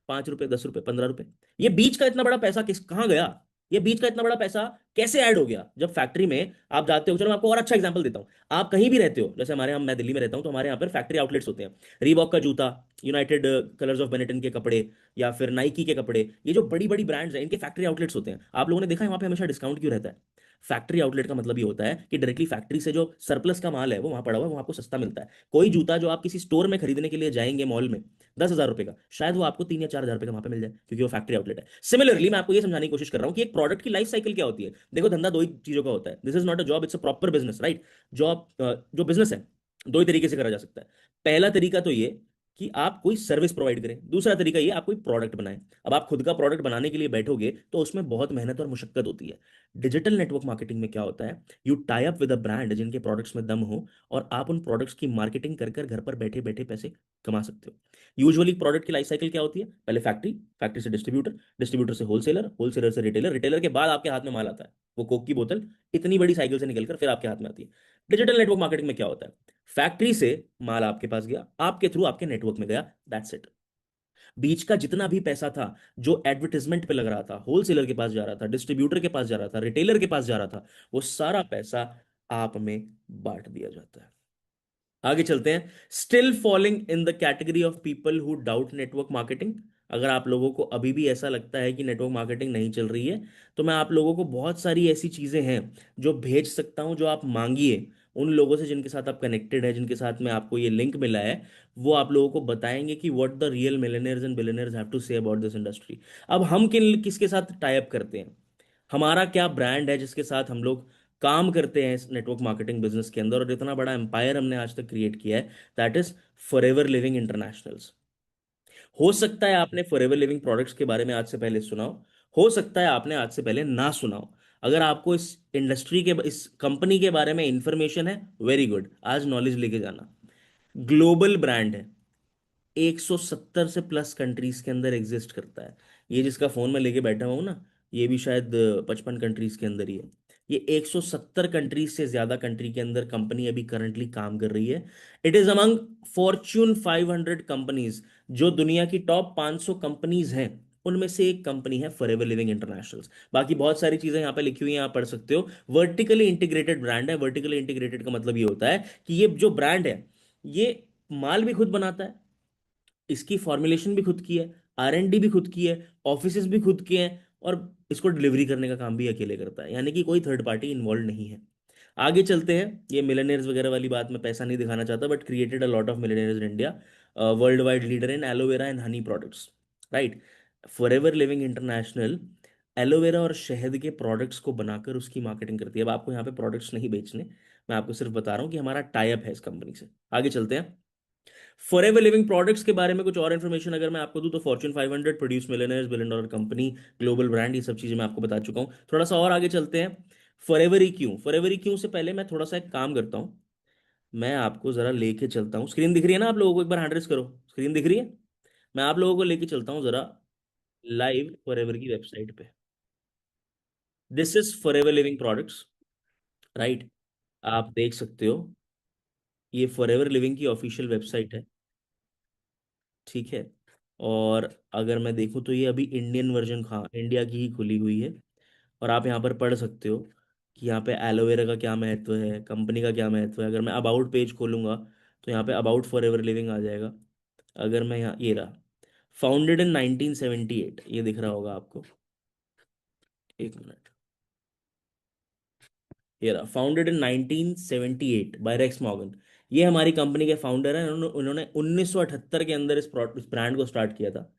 Speaker 1: 5 रुपए, 10 रुपए, 15 रुपए। ये बीच का इतना बड़ा पैसा किस कहाँ गया, ये बीच का इतना बड़ा पैसा कैसे ऐड हो गया जब फैक्ट्री में आप जाते हो। चलो मैं आपको और अच्छा एग्जांपल देता हूँ। आप कहीं भी रहते हो, जैसे हमारे यहाँ, मैं दिल्ली में रहता हूँ, तो हमारे यहाँ पर फैक्ट्री आउटलेट्स होते हैं। रीबॉक का जूता, यूनाइटेड कलर्स ऑफ बेनेटन के कपड़े, या फिर नाइकी के कपड़े, ये जो बड़ी बड़ी ब्रांड्स हैं इनके फैक्ट्री आउटलेट्स होते हैं। आप लोगों ने देखा है वहाँ पे हमेशा डिस्काउंट क्यों रहता है। फैक्ट्री आउटलेट का मतलब ये होता है कि डायरेक्टली फैक्ट्री से जो सरप्लस का माल है वो वहां पड़ा हुआ है, वो आपको सस्ता मिलता है। कोई जूता जो आप किसी स्टोर में खरीदने के लिए जाएंगे मॉल में 10,000 रुपए का, शायद वो आपको 3 या 4 हजार रुपए का वहां पे मिल जाए, क्योंकि वो फैक्ट्री आउटलेट है। सिमिलरली मैं आपको ये समझाने की कोशिश कर रहा हूँ कि एक प्रोडक्ट की लाइफ साइकिल क्या होती है। देखो धंधा दो ही चीजों का होता है, this is not a job, it's a proper business, right. Job, जो बिजनेस है दो ही तरीके से करा जा सकता है। पहला तरीका तो ये कि आप कोई सर्विस प्रोवाइड करें, दूसरा तरीका ये आप कोई प्रोडक्ट बनाएं। अब आप खुद का प्रोडक्ट बनाने के लिए बैठोगे तो उसमें बहुत मेहनत और मुशक्कत होती है। डिजिटल नेटवर्क मार्केटिंग में क्या होता है, you tie up with a brand जिनके प्रोडक्ट्स में दम हो, और आप उन प्रोडक्ट्स की मार्केटिंग कर कर घर पर बैठे बैठे पैसे कमा सकते हो। यूजुअली प्रोडक्ट की लाइफ साइकिल क्या होती है, पहले फैक्ट्री, फैक्ट्री से डिस्ट्रीब्यूटर, डिस्ट्रीब्यूटर से होलसेलर, होलसेलर से रिटेलर, रिटेलर के बाद आपके हाथ में माल आता है, वो कोक की बोतल इतनी बड़ी साइकिल से निकलकर फिर आपके हाथ में आती है। डिजिटल नेटवर्क मार्केटिंग में क्या होता है, फैक्ट्री से माल आपके पास गया, आपके थ्रू आपके नेटवर्क में गया, दैट्स इट। बीच का जितना भी पैसा था जो एडवर्टाइजमेंट पे लग रहा था, होलसेलर के पास जा रहा था, डिस्ट्रीब्यूटर के पास जा रहा था, रिटेलर के पास जा रहा था, वो सारा पैसा आप में बांट दिया जाता है। आगे चलते हैं, still following in the category of people who doubt network marketing. अगर आप लोगों को अभी भी ऐसा लगता है कि नेटवर्क मार्केटिंग नहीं चल रही है, तो मैं आप लोगों को बहुत सारी ऐसी चीजें हैं जो भेज सकता हूं, जो आप मांगिए उन लोगों से जिनके साथ आप कनेक्टेड है, जिनके साथ में आपको ये लिंक मिला है। वो आप लोगों को बताएंगे कि what the real millionaires and billionaires have to say about this industry. अब हम किसके साथ टाई अप करते हैं, हमारा क्या ब्रांड है जिसके साथ हम लोग काम करते हैं इस नेटवर्क मार्केटिंग बिजनेस के अंदर, और इतना बड़ा एम्पायर हमने आज तक क्रिएट किया है, that is forever living internationals. हो सकता है आपने फॉरएवर लिविंग प्रोडक्ट्स के बारे में आज से पहले सुना हो सकता है आपने आज से पहले ना सुना हो। अगर आपको इस इंडस्ट्री के, इस कंपनी के बारे में इंफॉर्मेशन है, वेरी गुड, आज नॉलेज लेके जाना। ग्लोबल ब्रांड है, 170 से प्लस कंट्रीज के अंदर एग्जिस्ट करता है। ये जिसका फोन में लेके बैठा हूं ना, ये भी शायद 55 कंट्रीज के अंदर ही है। ये 170 कंट्रीज से ज्यादा कंट्री के अंदर कंपनी अभी करंटली काम कर रही है। It is among Fortune 500 companies, जो दुनिया की टॉप 500 कंपनीज हैं उनमें से एक कंपनी है फॉरएवर लिविंग इंटरनेशनल्स। बाकी बहुत सारी चीजें यहाँ पे लिखी हुई हैं, आप पढ़ सकते हो। वर्टिकली इंटीग्रेटेड ब्रांड है। वर्टिकली इंटीग्रेटेड का मतलब ये होता है कि ये जो ब्रांड है, ये माल भी खुद बनाता है, इसकी फॉर्मुलेशन भी खुद की है, R&D भी खुद की है, ऑफिसेज भी खुद के हैं, और इसको डिलीवरी करने का काम भी अकेले करता है, यानी कि कोई थर्ड पार्टी इन्वॉल्व नहीं है। आगे चलते हैं, ये मिलेनियर्स वगैरह वाली बात मैं पैसा नहीं दिखाना चाहता, but created a lot of millionaires in India, world wide leader in aloe vera and honey products, right. Forever living international aloe vera और शहद के प्रोडक्ट्स को बनाकर उसकी मार्केटिंग करती है। अब आपको यहाँ पे प्रोडक्ट्स नहीं बेचने, मैं आपको सिर्फ बता रहा हूँ कि हमारा टाई अप है इस कंपनी से। आगे चलते हैं, फॉरएवर लिविंग प्रोडक्ट्स के बारे में कुछ और इन्फॉर्मेशन अगर मैं आपको दूं, तो Fortune 500, produce millionaires, billion dollar company, global brand, ये सब चीजें मैं आपको बता चुका हूं। थोड़ा सा और आगे चलते हैं, फॉरएवर ही क्यों। फॉरएवर ही क्यों से पहले मैं थोड़ा सा एक काम करता हूं, मैं आपको जरा लेके चलता हूं। स्क्रीन दिख रही है ना आप लोगों को, एक बार हैंड रेस करो, स्क्रीन दिख रही है। मैं आप लोगों को लेके चलता हूं जरा लाइव फॉरएवर की वेबसाइट पे। This is forever Living products, right. आप देख सकते हो, ये फॉरएवर लिविंग की ऑफिशियल वेबसाइट है, ठीक है। और अगर मैं देखूं तो ये अभी इंडियन वर्जन, हाँ इंडिया की ही खुली हुई है। और आप यहाँ पर पढ़ सकते हो कि यहाँ पे एलोवेरा का क्या महत्व है, कंपनी का क्या महत्व है। अगर मैं अबाउट पेज खोलूंगा तो यहाँ पे अबाउट फॉर एवर लिविंग आ जाएगा। अगर मैं यहाँ, ये रहा, फाउंडेड इन 1978, ये दिख रहा होगा आपको, एक मिनट, ये रहा, founded in 1978 by Rex Morgan. ये हमारी कंपनी के फाउंडर हैं, उन्होंने उन्होंने 1978 के अंदर इस ब्रांड को स्टार्ट किया था।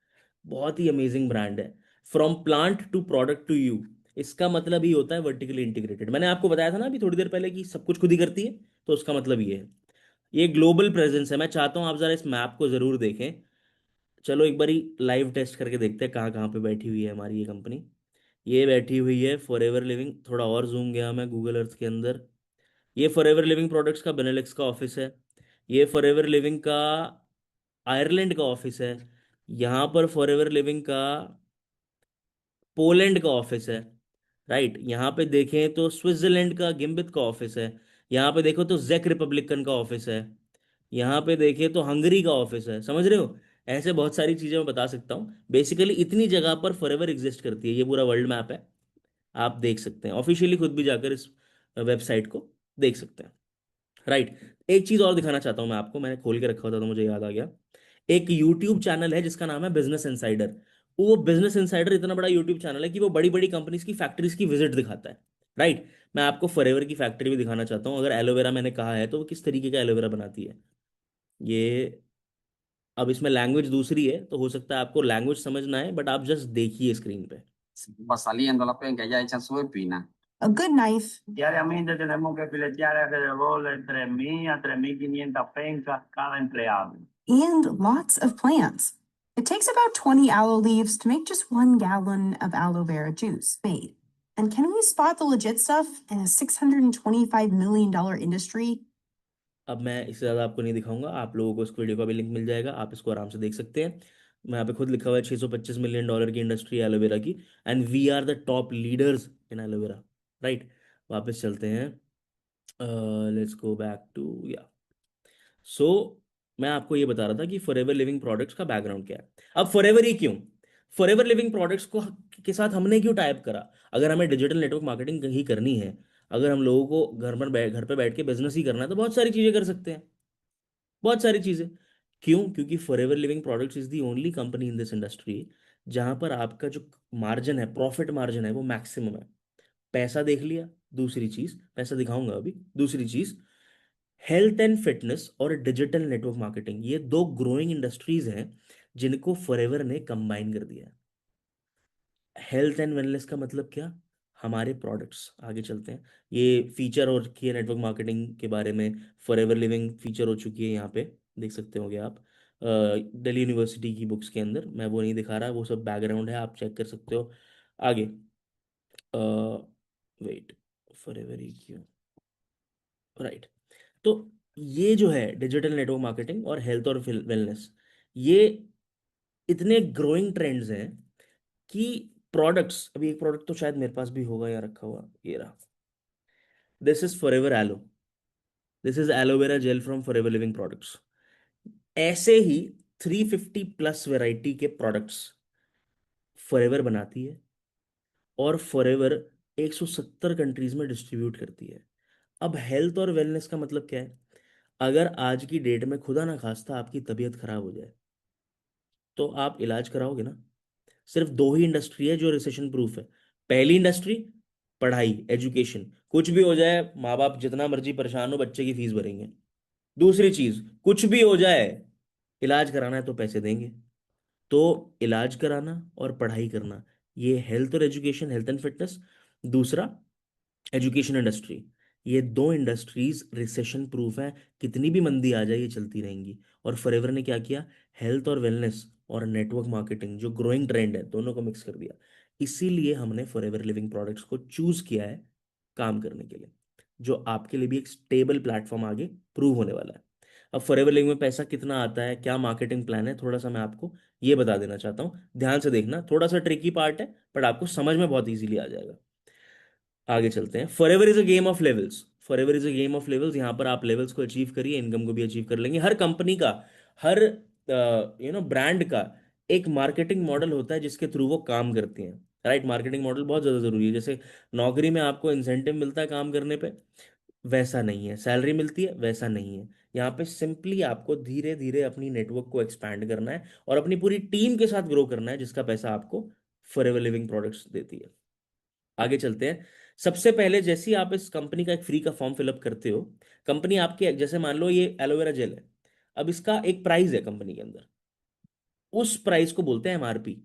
Speaker 1: बहुत ही अमेजिंग ब्रांड है। From plant to product to you, इसका मतलब ही होता है वर्टिकली इंटीग्रेटेड। मैंने आपको बताया था ना अभी थोड़ी देर पहले कि सब कुछ खुद ही करती है, तो उसका मतलब ये है। ये ग्लोबल प्रेजेंस है। मैं चाहता हूं आप जरा इस मैप को जरूर देखें। चलो एक बारी लाइव टेस्ट करके देखते हैं कहाँ कहाँ पे बैठी हुई है हमारी ये कंपनी। ये बैठी हुई है फॉरएवर लिविंग, थोड़ा और जूम गया मैं गूगल अर्थ के अंदर। ये फॉरएवर लिविंग प्रोडक्ट्स का बेनेलिक्स का ऑफिस है। ये फॉरएवर लिविंग का आयरलैंड का ऑफिस है। यहाँ पर फॉरएवर लिविंग का पोलैंड का ऑफिस है। राइट, यहाँ पे देखें तो स्विट्जरलैंड का गिम्बित का ऑफिस है। यहाँ पे देखो तो जेक रिपब्लिकन का ऑफिस है। यहाँ पे देखें तो हंगरी का ऑफिस है। समझ रहे हो? ऐसे बहुत सारी चीजें मैं बता सकता हूँ। बेसिकली इतनी जगह पर फॉरएवर एग्जिस्ट करती है। ये पूरा वर्ल्ड मैप है, आप देख सकते हैं ऑफिशियली, खुद भी जाकर इस वेबसाइट को देख सकते हैं। राइट, एक चीज और दिखाना चाहता हूं मैं आपको, मैंने खोल के रखा था तो मुझे याद आ गया। एक यूट्यूब चैनल है जिसका नाम है बिजनेस इनसाइडर। वो बिजनेस इनसाइडर इतना बड़ा यूट्यूब चैनल है कि वो बड़ी बड़ी कंपनीज की फैक्ट्रीज की विजिट दिखाता है। राइट, मैं आपको फॉरएवर की फैक्ट्री भी दिखाना चाहता हूँ। अगर एलोवेरा मैंने कहा है तो वो किस तरीके का एलोवेरा बनाती है ये। अब इसमें लैंग्वेज दूसरी है तो हो सकता है आपको लैंग्वेज समझ ना आए, बट आप जस्ट देखिए स्क्रीन पे।
Speaker 2: Va saliendo la penca ya hecha su espina. A good knife. Diariamente tenemos que filetear alrededor de 3.000 a 3.500 pencas cada empleado. And lots of plants. It takes about 20 aloe leaves to make just 1 gallon of aloe vera juice made. And can we spot the legit stuff in a $625 million industry?
Speaker 1: अब मैं इससे ज़्यादा आपको नहीं दिखाऊंगा, आप लोगों को इस वीडियो का भी लिंक मिल जाएगा, आप इसको आराम से देख सकते हैं। मैं यहाँ पे खुद लिखा हुआ है $625 मिलियन की इंडस्ट्री है एलोवेरा की, and we are the top leaders in aloe vera. Right, वापस चलते हैं। लेट्स गो बैक टू या। सो मैं आपको ये बता रहा था कि फॉरएवर लिविंग प्रोडक्ट्स का बैकग्राउंड क्या है। अब फॉरएवर ही क्यों, फॉरएवर लिविंग प्रोडक्ट्स को के साथ हमने क्यों टाइप करा? अगर हमें डिजिटल नेटवर्क मार्केटिंग ही करनी है, अगर हम लोगों को घर पे बैठ के बिजनेस ही करना है, तो बहुत सारी चीजें कर सकते हैं, बहुत सारी चीजें। क्यों? क्योंकि forever Living products is the only company in this industry जहां पर आपका जो मार्जिन है, प्रॉफिट मार्जिन है, वो मैक्सिमम है। पैसा देख लिया, दूसरी चीज पैसा दिखाऊंगा अभी, दूसरी चीज हेल्थ एंड फिटनेस और डिजिटल नेटवर्क मार्केटिंग, ये दो ग्रोइंग इंडस्ट्रीज हैं जिनको फॉरएवर ने कंबाइन कर दिया है। हेल्थ एंड वेलनेस का मतलब क्या? हमारे प्रोडक्ट्स, आगे चलते हैं। ये फीचर हो रखी है नेटवर्क मार्केटिंग के बारे में, फॉरएवर लिविंग फीचर हो चुकी है, यहाँ पे देख सकते होगे आप दिल्ली यूनिवर्सिटी की बुक्स के अंदर। मैं वो नहीं दिखा रहा, वो सब बैकग्राउंड है, आप चेक कर सकते हो। आगे, वेट, फॉरएवर ही क्यों, राइट। तो ये जो है डिजिटल नेटवर्क मार्केटिंग और हेल्थ और वेलनेस, ये इतने ग्रोइंग ट्रेंड्स हैं कि प्रोडक्ट्स, अभी एक प्रोडक्ट तो शायद मेरे पास भी होगा या रखा हुआ, ये रहा। This is Forever aloe, this is aloe vera gel from Forever Living Products. ऐसे ही 350 प्लस वैरायटी के प्रोडक्ट्स फॉरएवर बनाती है, और फॉरएवर 170 कंट्रीज में डिस्ट्रीब्यूट करती है। अब हेल्थ और वेलनेस का मतलब क्या है? अगर आज की डेट में खुदा ना खास्ता आपकी तबीयत खराब हो जाए, तो आप इलाज कराओगे ना? सिर्फ दो ही इंडस्ट्री है जो रिसेशन प्रूफ है। पहली इंडस्ट्री पढ़ाई, एजुकेशन, कुछ भी हो जाए माँ बाप जितना मर्जी परेशान हो बच्चे की फीस भरेंगे। दूसरी चीज, कुछ भी हो जाए इलाज कराना है तो पैसे देंगे। तो इलाज कराना और पढ़ाई करना, ये हेल्थ और एजुकेशन, हेल्थ एंड फिटनेस। दूसरा एजुकेशन इंडस्ट्री, ये दो इंडस्ट्रीज रिसेशन प्रूफ है, कितनी भी मंदी आ जाए ये चलती रहेंगी। और फॉरएवर ने क्या किया? हेल्थ और वेलनेस और नेटवर्क मार्केटिंग जो ग्रोइंग ट्रेंड है, दोनों को मिक्स कर दिया। इसीलिए हमने फॉरएवर लिविंग प्रोडक्ट्स को चूज किया है काम करने के लिए, जो आपके लिए भी एक स्टेबल प्लेटफॉर्म आगे प्रूव होने वाला है। अब फॉरएवर लिविंग में पैसा कितना आता है, क्या मार्केटिंग प्लान है, थोड़ा सा मैं आपको ये बता देना चाहता हूँ। ध्यान से देखना, थोड़ा सा ट्रिकी पार्ट है बट आपको समझ में बहुत इजीली आ जाएगा। आगे चलते हैं। Forever is a game of levels, forever is a game of levels. यहाँ पर आप लेवल्स को अचीव करिए, इनकम को भी अचीव कर लेंगे। हर कंपनी का, हर ब्रांड का एक मार्केटिंग मॉडल होता है जिसके थ्रू वो काम करती हैं। राइट, मार्केटिंग मॉडल बहुत ज़्यादा ज़रूरी है। जैसे नौकरी में आपको इंसेंटिव मिलता है काम करने पे, वैसा नहीं है। सैलरी मिलती है, वैसा नहीं है। यहाँ पे सिंपली आपको धीरे धीरे अपनी नेटवर्क को एक्सपैंड करना है और अपनी पूरी टीम के साथ ग्रो करना है, जिसका पैसा आपको फॉरएवर लिविंग प्रोडक्ट्स देती है। आगे चलते हैं। सबसे पहले जैसे ही आप इस कंपनी का एक फ्री का फॉर्म फिलअप करते हो, कंपनी आपके, जैसे मान लो ये एलोवेरा जेल है, अब इसका एक प्राइस है कंपनी के अंदर, उस प्राइस को बोलते हैं एमआरपी।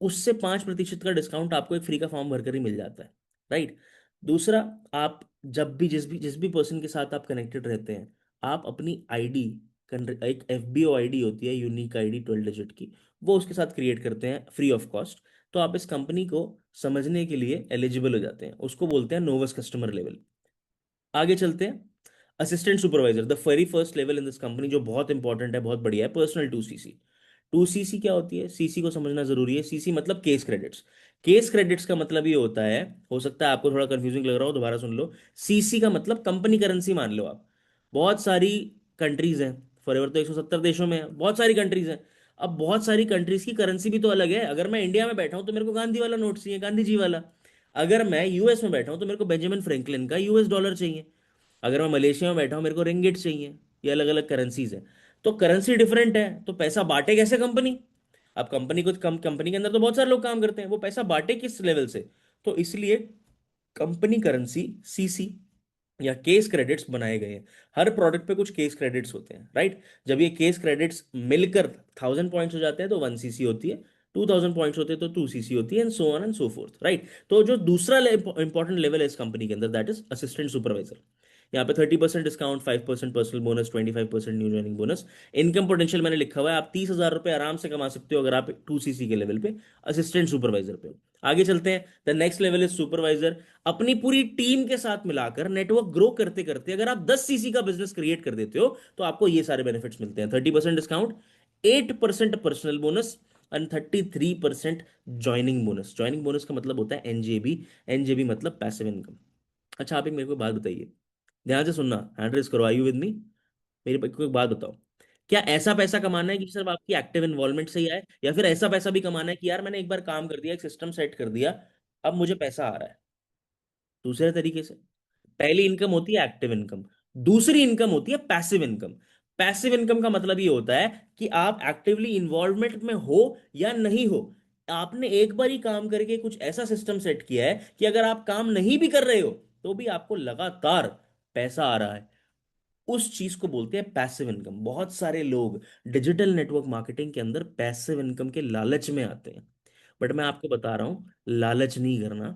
Speaker 1: उससे 5% का डिस्काउंट आपको एक फ्री का फॉर्म भरकर ही मिल जाता है, राइट। दूसरा, आप जब भी जिस भी पर्सन के साथ आप कनेक्टेड रहते हैं, आप अपनी आईडी, एक एफबीओ आईडी होती है, यूनिक आईडी 12 डिजिट की, वो उसके साथ क्रिएट करते हैं फ्री ऑफ कॉस्ट। तो आप इस कंपनी को समझने के लिए एलिजिबल हो जाते हैं, उसको बोलते हैं नोवस कस्टमर लेवल। आगे चलते हैं। Assistant supervisor, the very first level in this company, जो बहुत इंपॉर्टेंट है, बहुत बढ़िया है, पर्सनल 2 सीसी। 2 सीसी क्या होती है, सीसी को समझना जरूरी है। सीसी मतलब केस क्रेडिट्स। केस क्रेडिट्स का मतलब ये होता है, हो सकता है आपको थोड़ा कंफ्यूजिंग लग रहा हो, दोबारा सुन लो। सीसी का मतलब कंपनी करेंसी मान लो आप। बहुत सारी कंट्रीज हैं, फॉरएवर तो 170 देशों में है, बहुत सारी कंट्रीज हैं। अब बहुत सारी कंट्रीज की करेंसी भी तो अलग है। अगर मैं इंडिया में बैठा हूं तो मेरे को गांधी वाला नोट चाहिए, गांधी जी वाला। अगर मैं यूएस में बैठा हूं तो मेरे को बेंजामिन फ्रैंकलिन का यूएस डॉलर चाहिए। अगर मैं मलेशिया में बैठा हूं मेरे को रिंगिट चाहिए। ये अलग अलग करेंसीज है। तो करेंसी डिफरेंट है, तो पैसा बांटे कैसे कंपनी? अब कंपनी को कंपनी के अंदर तो बहुत सारे लोग काम करते हैं, वो पैसा बांटे किस लेवल से? तो इसलिए कंपनी करेंसी, सीसी या केस क्रेडिट्स बनाए गए हैं। हर प्रोडक्ट पे कुछ केस क्रेडिट्स होते हैं, राइट। जब ये केस क्रेडिट्स मिलकर 1000 पॉइंट्स हो जाते हैं तो 1 सीसी होती है। 2000 पॉइंट्स होते हैं तो 2 सीसी होती है, and so on and so fourth, right. तो जो दूसरा इंपॉर्टेंट लेवल है इस कंपनी के अंदर, दैट इज असिस्टेंट सुपरवाइजर। यहाँ पे 30% discount, 5% personal bonus, 25% new joining bonus. Income potential मैंने लिखा हुआ है, आप 30,000 रुपये आराम से कमा सकते हो अगर आप 2 सीसी के लेवल पे असिस्टेंट सुपरवाइजर पे हो। आगे चलते हैं। The next level is supervisor. अपनी पूरी टीम के साथ मिलाकर नेटवर्क ग्रो करते करते अगर आप 10 सीसी का बिजनेस क्रिएट कर देते हो तो आपको ये सारे बेनिफिट्स मिलते हैं: 30% discount, 8% personal bonus, and 33% joining bonus. Joining bonus का मतलब होता है एनजेबी। एनजेबी मतलब पैसिव इनकम। अच्छा, आप एक मेरे को बात बताइए, ध्यान से सुनना, हैंड रेस करो, आई यू विद मी? मेरे को एक बात बताओ, क्या ऐसा पैसा कमाना है कि सिर्फ आपकी एक्टिव इन्वॉल्वमेंट से ही आए, या फिर ऐसा पैसा भी कमाना है कि यार मैंने एक बार काम कर दिया, एक सिस्टम सेट कर दिया, अब मुझे पैसा आ रहा है? दूसरे तरीके से, पहली इनकम होती है एक्टिव इनकम, दूसरी इनकम होती है पैसिव इनकम। पैसिव इनकम का मतलब ये होता है कि आप एक्टिवली इन्वॉल्वमेंट में हो या नहीं हो, आपने एक बार ही काम करके कुछ ऐसा सिस्टम सेट किया है कि अगर आप काम नहीं भी कर रहे हो तो भी आपको लगातार पैसा आ रहा है। उस चीज को बोलते हैं पैसिव इनकम। बहुत सारे लोग डिजिटल नेटवर्क मार्केटिंग के अंदर पैसिव इनकम के लालच में आते हैं, बट मैं आपको बता रहा हूं, लालच नहीं करना,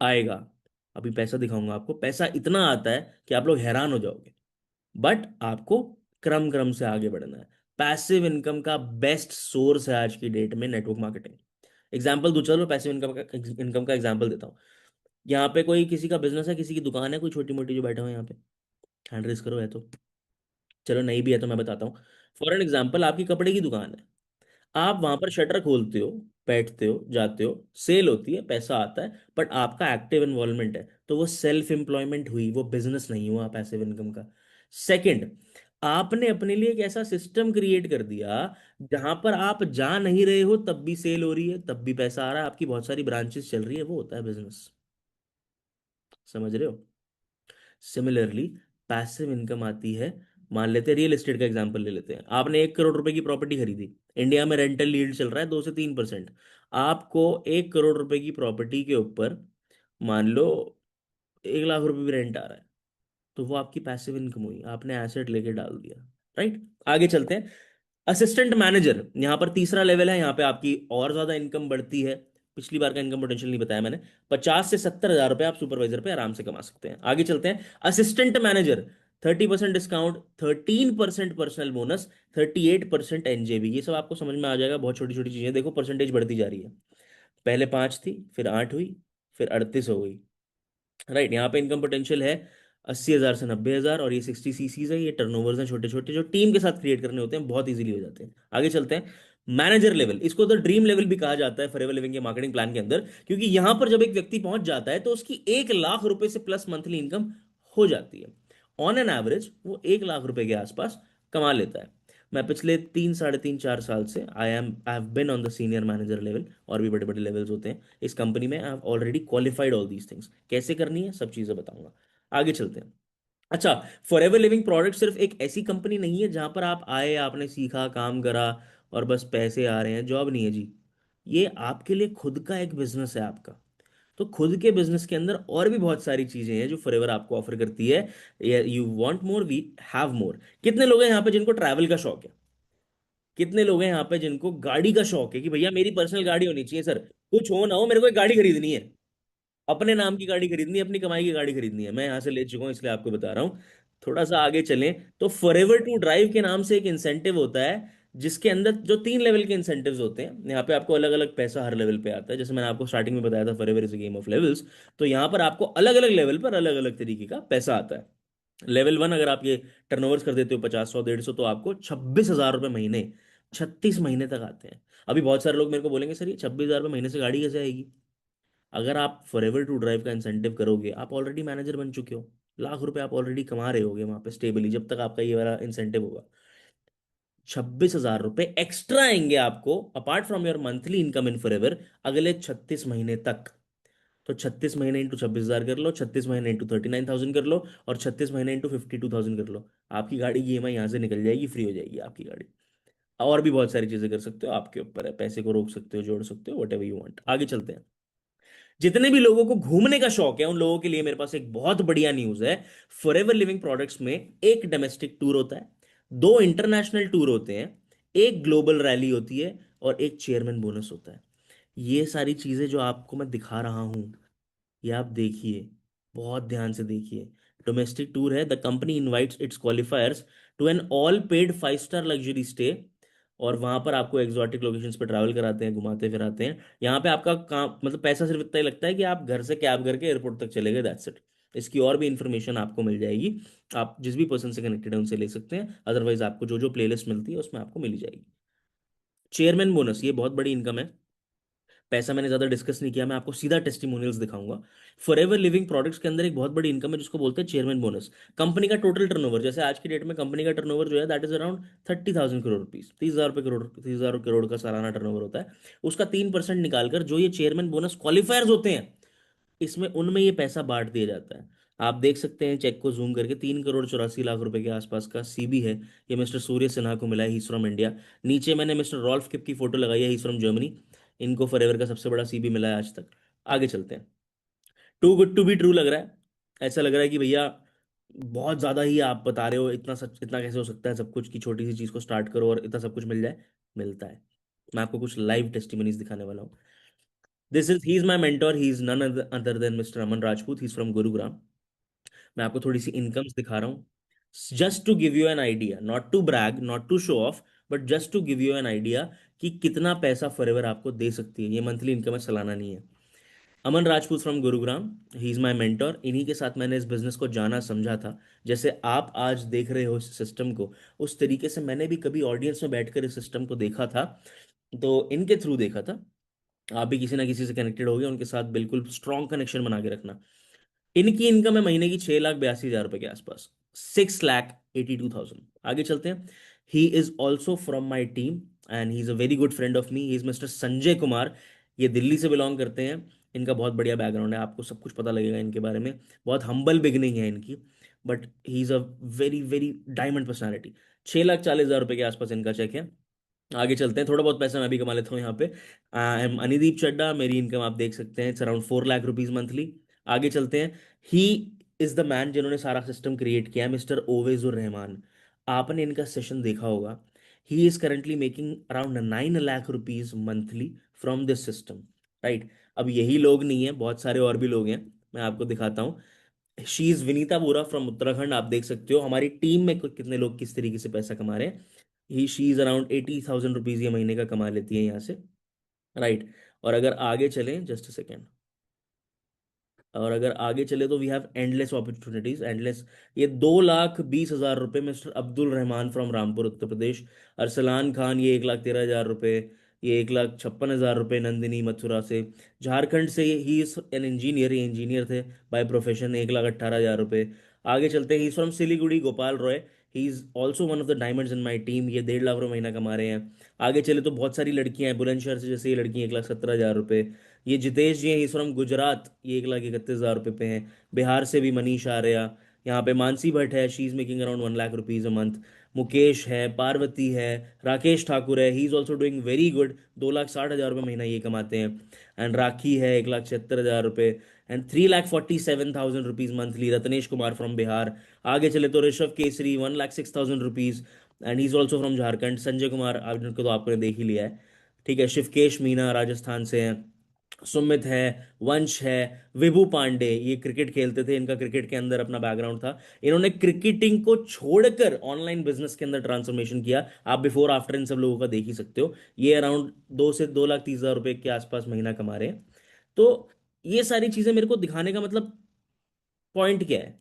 Speaker 1: आएगा। अभी पैसा दिखाऊंगा आपको, पैसा इतना आता है कि आप लोग हैरान हो जाओगे। बट आपको क्रम क्रम से आगे बढ़ना है। पैसिव इनकम का बेस्ट सोर्स है आज की डेट में नेटवर्क मार्केटिंग। एग्जाम्पल दो, चलो पैसिव इनकम का एग्जाम्पल देता हूँ। यहाँ पे कोई किसी का बिजनेस है, किसी की दुकान है, कोई छोटी मोटी जो बैठा हुआ है यहाँ पे, हैंड रेस करो है तो। चलो नहीं भी है तो मैं बताता हूँ। फॉर एन एग्जाम्पल, आपकी कपड़े की दुकान है, आप वहां पर शटर खोलते हो, बैठते हो, जाते हो, सेल होती है, पैसा आता है, बट आपका एक्टिव इन्वॉल्वमेंट है, तो वो सेल्फ एम्प्लॉयमेंट हुई, वो बिजनेस नहीं हुआ पैसिव इनकम का। सेकंड, आपने अपने लिए एक ऐसा सिस्टम क्रिएट कर दिया जहां पर आप जा नहीं रहे हो तब भी सेल हो रही है, तब भी पैसा आ रहा है, आपकी बहुत सारी ब्रांचेस चल रही है, वो होता है बिजनेस। समझ रहे हो? सिमिलरली पैसिव इनकम आती है, मान लेते हैं रियल एस्टेट का एग्जांपल ले लेते हैं, आपने 1 करोड़ रुपए की प्रॉपर्टी खरीदी, इंडिया में रेंटल यील्ड चल रहा है 2 से 3%। आपको 1 करोड़ रुपए की प्रॉपर्टी के ऊपर मान लो 1 लाख रुपए भी रेंट आ रहा है, तो वो आपकी पैसिव इनकम हुई, आपने एसेट लेके डाल दिया, राइट। आगे चलते हैं। असिस्टेंट मैनेजर, यहां पर तीसरा लेवल है, यहां पे आपकी और ज्यादा इनकम बढ़ती है। पिछली बार का इनकम पोटेंशियल नहीं बताया मैंने। 50 से 70 हजार रुपए आप सुपरवाइजर पे आराम से कमा सकते हैं। आगे चलते हैं। Assistant manager, 30% discount, 13% personal bonus, 38% एनजेबी। ये सब आपको समझ में आ जाएगा, बहुत छोटी छोटी चीजें, देखो परसेंटेज बढ़ती जा रही है। पहले 5 थी, फिर 8 हुई, फिर 38 हो गई, राइट। यहाँ पे इनकम पोटेंशियल है 80,000 से 90,000, और ये 60 सीसीज है, ये टर्नओवर्स हैं छोटे छोटे, जो टीम के साथ क्रिएट करने होते हैं, बहुत इजीली हो जाते हैं। आगे चलते हैं। मैनेजर लेवल, इसको तो ड्रीम लेवल भी कहा जाता है फॉरएवर लिविंग के मार्केटिंग प्लान के अंदर, क्योंकि यहां पर जब एक व्यक्ति पहुंच जाता है तो उसकी 1 लाख रुपए से प्लस मंथली इनकम हो जाती है। ऑन एन एवरेज वो 1 लाख रुपए के आसपास कमा लेता है। मैं पिछले 3, 3.5, 4 साल से I have been on the senior manager level, और भी बड़े बड़े लेवल्स होते हैं इस कंपनी में। I have already qualified all these things, कैसे करनी है सब चीजें बताऊंगा। आगे चलते हैं। अच्छा, फॉरएवर लिविंग प्रोडक्ट सिर्फ एक ऐसी कंपनी नहीं है जहां पर आप आए, आपने सीखा, काम करा और बस पैसे आ रहे हैं, जॉब नहीं है जी। ये आपके लिए खुद का एक बिजनेस है आपका। तो खुद के बिजनेस के अंदर और भी बहुत सारी चीजें हैं जो फॉरएवर आपको ऑफर करती है। You want more, we have more. कितने लोग हैं यहाँ पे जिनको ट्रैवल का शौक है? कितने लोग हैं यहाँ पे जिनको गाड़ी का शौक है कि भैया मेरी पर्सनल गाड़ी होनी चाहिए सर, कुछ हो ना हो मेरे को एक गाड़ी खरीदनी है, अपने नाम की गाड़ी खरीदनी है, अपनी कमाई की गाड़ी खरीदनी है। मैं यहाँ से ले चुका हूँ इसलिए आपको बता रहा हूँ। थोड़ा सा आगे चलें तो फॉरएवर टू ड्राइव के नाम से एक इंसेंटिव होता है, जिसके अंदर जो 3 लेवल के इंसेंटिव्स होते हैं, यहाँ पे आपको अलग अलग पैसा हर लेवल पे आता है। जैसे मैंने आपको स्टार्टिंग में बताया था forever is a game of levels, तो यहाँ पर आपको अलग अलग लेवल पर अलग अलग तरीके का पैसा आता है। लेवल 1 अगर आप ये टर्नओवर्स कर देते हो 50 100 150, तो आपको 26,000 रुपये महीने 36 महीने तक आते हैं। अभी बहुत सारे लोग मेरे को बोलेंगे सर ये 26,000 रुपये महीने से गाड़ी कैसे आएगी? अगर आप फॉरएवर टू ड्राइव का इंसेंटिव करोगे, आप ऑलरेडी मैनेजर बन चुके हो, लाख रुपए आप ऑलरेडी कमा रहे होगे वहां पे स्टेबली, जब तक आपका ये वाला इंसेंटिव होगा। 26,000 रुपये एक्स्ट्रा आएंगे आपको apart from your monthly income in forever अगले 36 महीने तक। तो 36 महीने इंटू 26,000 कर लो, 36 महीने इंटू 39,000 कर लो, और 36 महीने इंटू 52,000 कर लो। आपकी गाड़ी की ईएमआई यहाँ से निकल जाएगी, फ्री हो जाएगी आपकी गाड़ी। और भी बहुत सारी चीजें कर सकते हो, आपके ऊपर है, पैसे को रोक सकते हो, जोड़ सकते हो, वट एवर यू वांट। आगे चलते हैं। जितने भी लोगों को घूमने का शौक है उन लोगों के लिए मेरे पास एक बहुत बढ़िया न्यूज है। फॉरएवर लिविंग प्रोडक्ट्स में एक डोमेस्टिक टूर होता है, 2 इंटरनेशनल टूर होते हैं, एक ग्लोबल रैली होती है, और एक चेयरमैन बोनस होता है। ये सारी चीजें जो आपको मैं दिखा रहा हूं, ये आप देखिए, बहुत ध्यान से देखिए। डोमेस्टिक टूर है, the company invites its qualifiers to an all paid 5 star luxury stay, और वहां पर आपको एग्जॉटिक लोकेशंस पर ट्रैवल कराते हैं, घुमाते फिराते हैं। यहाँ पे आपका काम मतलब पैसा सिर्फ इतना ही लगता है कि आप घर से कैब करके एयरपोर्ट तक चले गए, दैट्स इट। इसकी और भी इंफॉर्मेशन आपको मिल जाएगी, आप जिस भी पर्सन से कनेक्टेड है उनसे ले सकते हैं, अदरवाइज आपको जो जो प्लेलिस्ट मिलती है उसमें आपको मिल जाएगी। चेयरमैन बोनस, ये बहुत बड़ी इनकम है। पैसा मैंने ज्यादा डिस्कस नहीं किया, मैं आपको सीधा टेस्टिमोनियल्स दिखाऊंगा। फॉरएवर लिविंग प्रोडक्ट्स के अंदर एक बहुत बड़ी इनकम है जिसको बोलते हैं चेयरमैन बोनस। कंपनी का टोटल टर्नओवर, जैसे आज की डेट में कंपनी का टर्नओवर जो है that is around 30,000 crore rupees, 30,000 रुपये करोड़, 30,000 करोड़ का सालाना टर्नओवर होता है। उसका 3% निकालकर जो ये चेयरमैन बोनस क्वालिफायर्स होते हैं, इसमें उनमें ये पैसा बांट दिया जाता है। आप देख सकते हैं चेक को जूम करके, 3,84,00,000 रुपए के आसपास का सीबी है। ये मिस्टर सूर्य सिन्हा को मिला है, ही इज फ्रॉम इंडिया। नीचे मैंने मिस्टर रॉल्फ किप की फोटो लगाई है, ही इज फ्रॉम जर्मनी। इनको फॉरएवर का सबसे बड़ा सीबी मिला है आज तक। आगे चलते हैं। Too good to be true लग रहा है, ऐसा लग रहा है कि भैया बहुत ज्यादा ही आप बता रहे हो, इतना सच, इतना कैसे हो सकता है सब कुछ, की छोटी सी चीज को स्टार्ट करो और इतना सब कुछ मिल जाए। मिलता है। मैं आपको कुछ लाइव टेस्टिमनीज दिखाने वाला हूँ। This is he is my mentor, he is none other than mister Aman Rajput, he is from Gurugram. मैं आपको थोड़ी सी इनकम्स दिखा रहा हूँ, just to give you an idea, not to brag, not to show off, but just to give you an idea कि कितना पैसा फॉरएवर आपको दे सकती है। ये मंथली इनकम है, सालाना नहीं है। Aman Rajput from Gurugram, he is my mentor. इन्हीं के साथ मैंने इस बिजनेस को जाना समझा था। जैसे आप आज देख रहे हो इस सिस्टम को, उस तरीके से मैंने भी कभी ऑडियंस में बैठकर इस सिस्टम को देखा था, तो इनके थ्रू देखा था। आप भी किसी ना किसी से कनेक्टेड हो गए, उनके साथ बिल्कुल स्ट्रॉन्ग कनेक्शन बना के रखना। इनकी इनकम है महीने की 6,82,000 रुपए के आसपास, 6,82,000। आगे चलते हैं। He is also from my team and he is a very good friend of me, he is mister Sanjay Kumar. ये दिल्ली से बिलोंग करते हैं। इनका बहुत बढ़िया बैकग्राउंड है, आपको सब कुछ पता लगेगा इनके बारे में। बहुत हम्बल बिगनिंग है इनकी, but he is a very very diamond personality. 6,40,000 रुपए के आसपास इनका चेक है। आगे चलते हैं, थोड़ा बहुत पैसा मैं भी कमा लेता हूँ यहाँ पे। आई एम अनिदीप चड्डा, मेरी इनकम आप देख सकते हैं, it's around 4 lakh rupees monthly. आगे चलते हैं। ही इज द मैन जिन्होंने सारा सिस्टम क्रिएट किया, मिस्टर ओवेजुर रहमान। आपने इनका सेशन देखा होगा। He is currently making around 9 lakh rupees monthly from this system, right. अब यही लोग नहीं है, बहुत सारे और भी लोग हैं, मैं आपको दिखाता हूँ। She is Vinita Bora from Uttarakhand, आप देख सकते हो हमारी टीम में कितने लोग किस तरीके से पैसा कमा रहे हैं। ही शी इज अराउंड 80,000 रुपीज ये महीने का कमा लेती है यहाँ से, राइट। और अगर आगे चलें, जस्ट अ सेकेंड, और अगर आगे चले तो we have endless opportunities, endless. ये 2,20,000 रुपये मिस्टर अब्दुल रहमान फ्रॉम रामपुर उत्तर प्रदेश। अरसलान खान, ये 1,13,000 रुपये। ये 1,56,000 रुपये नंदिनी मथुरा से, झारखंड से। ही इज एन इंजीनियर, ये इंजीनियर थे बाय प्रोफेशन, 1,18,000 रुपये। आगे चलते हैं। ही is from Siliguri, Gopal Roy. He is also one of the diamonds in my team, ये 1.5 लाख रुपये महीना कमा रहे हैं। आगे चले तो बहुत सारी लड़कियां हैं बुलंदशहर से, जैसे ये लड़की 1,17,000 रुपये। ये जितेश जी हैं, ही फ्रॉम गुजरात, ये 1,31,000 रुपये पे हैं। बिहार से भी मनीष आर्या। यहाँ पे मानसी भट्ट है, she is making around 1 lakh rupees a month. Mukesh है, पार्वती है, राकेश ठाकुर है, he is also doing very good, 2,60,000 रुपये महीना ये कमाते हैं। एंड राखी है, 1,76,000 रुपये। And 3,47,000 rupees monthly, Ratnesh Kumar from Bihar. आगे चले तो Rishabh Kesari, 1,06,000 rupees. And he is also from Jharkhand. Sanjay Kumar आप जिनको तो आपने देख ही लिया है। ठीक है, शिवकेश मीना राजस्थान से हैं, सुमित है, वंश है, विभू पांडे, ये क्रिकेट खेलते थे, इनका क्रिकेट के अंदर अपना बैकग्राउंड था। इन्होंने क्रिकेटिंग को छोड़कर ऑनलाइन बिजनेस के अंदर ट्रांसफॉर्मेशन किया। आप बिफोर आफ्टर इन सब लोगों का देख ही सकते हो। ये अराउंड 2 से 2,30,000 रुपए के आसपास महीना कमा रहे हैं। तो ये सारी चीजें मेरे को दिखाने का मतलब पॉइंट क्या है?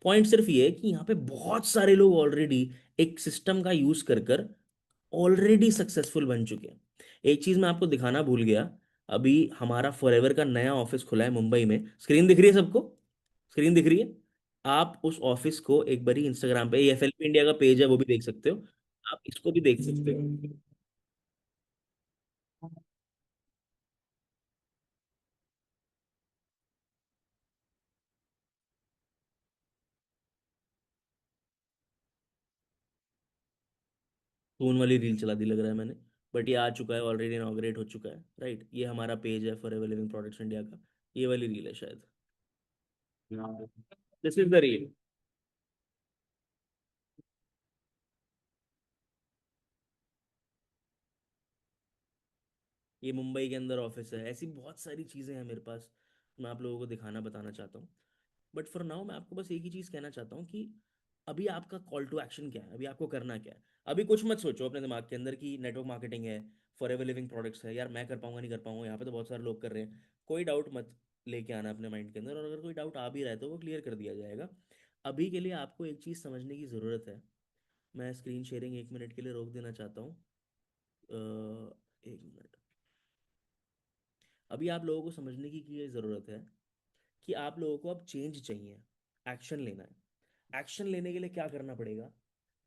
Speaker 1: पॉइंट सिर्फ ये है कि यहाँ पे बहुत सारे लोग ऑलरेडी एक सिस्टम का यूज कर कर ऑलरेडी सक्सेसफुल बन चुके हैं। एक चीज मैं आपको दिखाना भूल गया, अभी हमारा फॉरएवर का नया ऑफिस खुला है मुंबई में। स्क्रीन दिख रही है सबको? स्क्रीन दिख रही है? आप उस ऑफिस को एक बारी इंस्टाग्राम पे, एफएलपी इंडिया का पेज है वो भी देख सकते हो, आप इसको भी देख सकते हो। खून वाली रील चला दी लग रहा है मैंने, बट ये आ चुका है ऑलरेडी, इनॉग्रेट हो चुका है, राइट? ये हमारा पेज है फॉरएवर लिविंग प्रोडक्ट्स इंडिया का, ये वाली रील है शायद। This is the reel. ये मुंबई के अंदर ऑफिस है। ऐसी बहुत सारी चीज़ें हैं मेरे पास, मैं आप लोगों को दिखाना बताना चाहता हूँ। बट फॉर नाउ मैं आपको बस एक ही चीज़ कहना चाहता हूँ कि अभी आपका कॉल टू एक्शन क्या है, अभी आपको करना क्या है। अभी कुछ मत सोचो अपने दिमाग के अंदर कि नेटवर्क मार्केटिंग है, फॉरएवर लिविंग प्रोडक्ट्स है, यार मैं कर पाऊंगा नहीं कर पाऊंगा, यहाँ पे तो बहुत सारे लोग कर रहे हैं। कोई डाउट मत लेके आना अपने माइंड के अंदर, और अगर कोई डाउट आ भी रहा है तो वो क्लियर कर दिया जाएगा। अभी के लिए आपको एक चीज़ समझने की ज़रूरत है। मैं स्क्रीन शेयरिंग 1 मिनट के लिए रोक देना चाहता हूँ। 1 मिनट। अभी आप लोगों को समझने की ये ज़रूरत है कि आप लोगों को अब चेंज चाहिए, एक्शन लेना है। एक्शन लेने के लिए क्या करना पड़ेगा?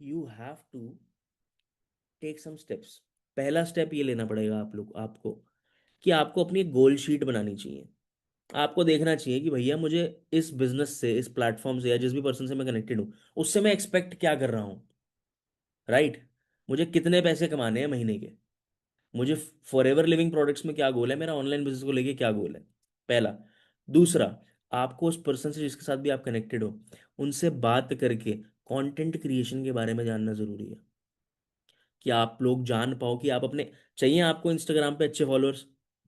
Speaker 1: You have to take some steps. पहला स्टेप ये लेना पड़ेगा आप लोग आपको कि आपको अपनी एक गोल शीट बनानी चाहिए। आपको देखना चाहिए कि भैया मुझे इस बिजनेस से, इस प्लेटफॉर्म से, या जिस भी पर्सन से मैं कनेक्टेड हूँ उससे मैं एक्सपेक्ट क्या कर रहा हूँ, राइट? मुझे कितने पैसे कमाने हैं महीने के, मुझे फॉरएवर लिविंग प्रोडक्ट्स में क्या गोल है, मेरा ऑनलाइन बिजनेस को लेके क्या गोल है, पहला। दूसरा, आपको उस पर्सन से जिसके साथ भी आप कनेक्टेड हो उनसे बात करके कंटेंट क्रिएशन के बारे में जानना जरूरी है, कि आप लोग जान पाओ कि आप अपने, चाहिए आपको इंस्टाग्राम पे अच्छे फॉलोअर्स,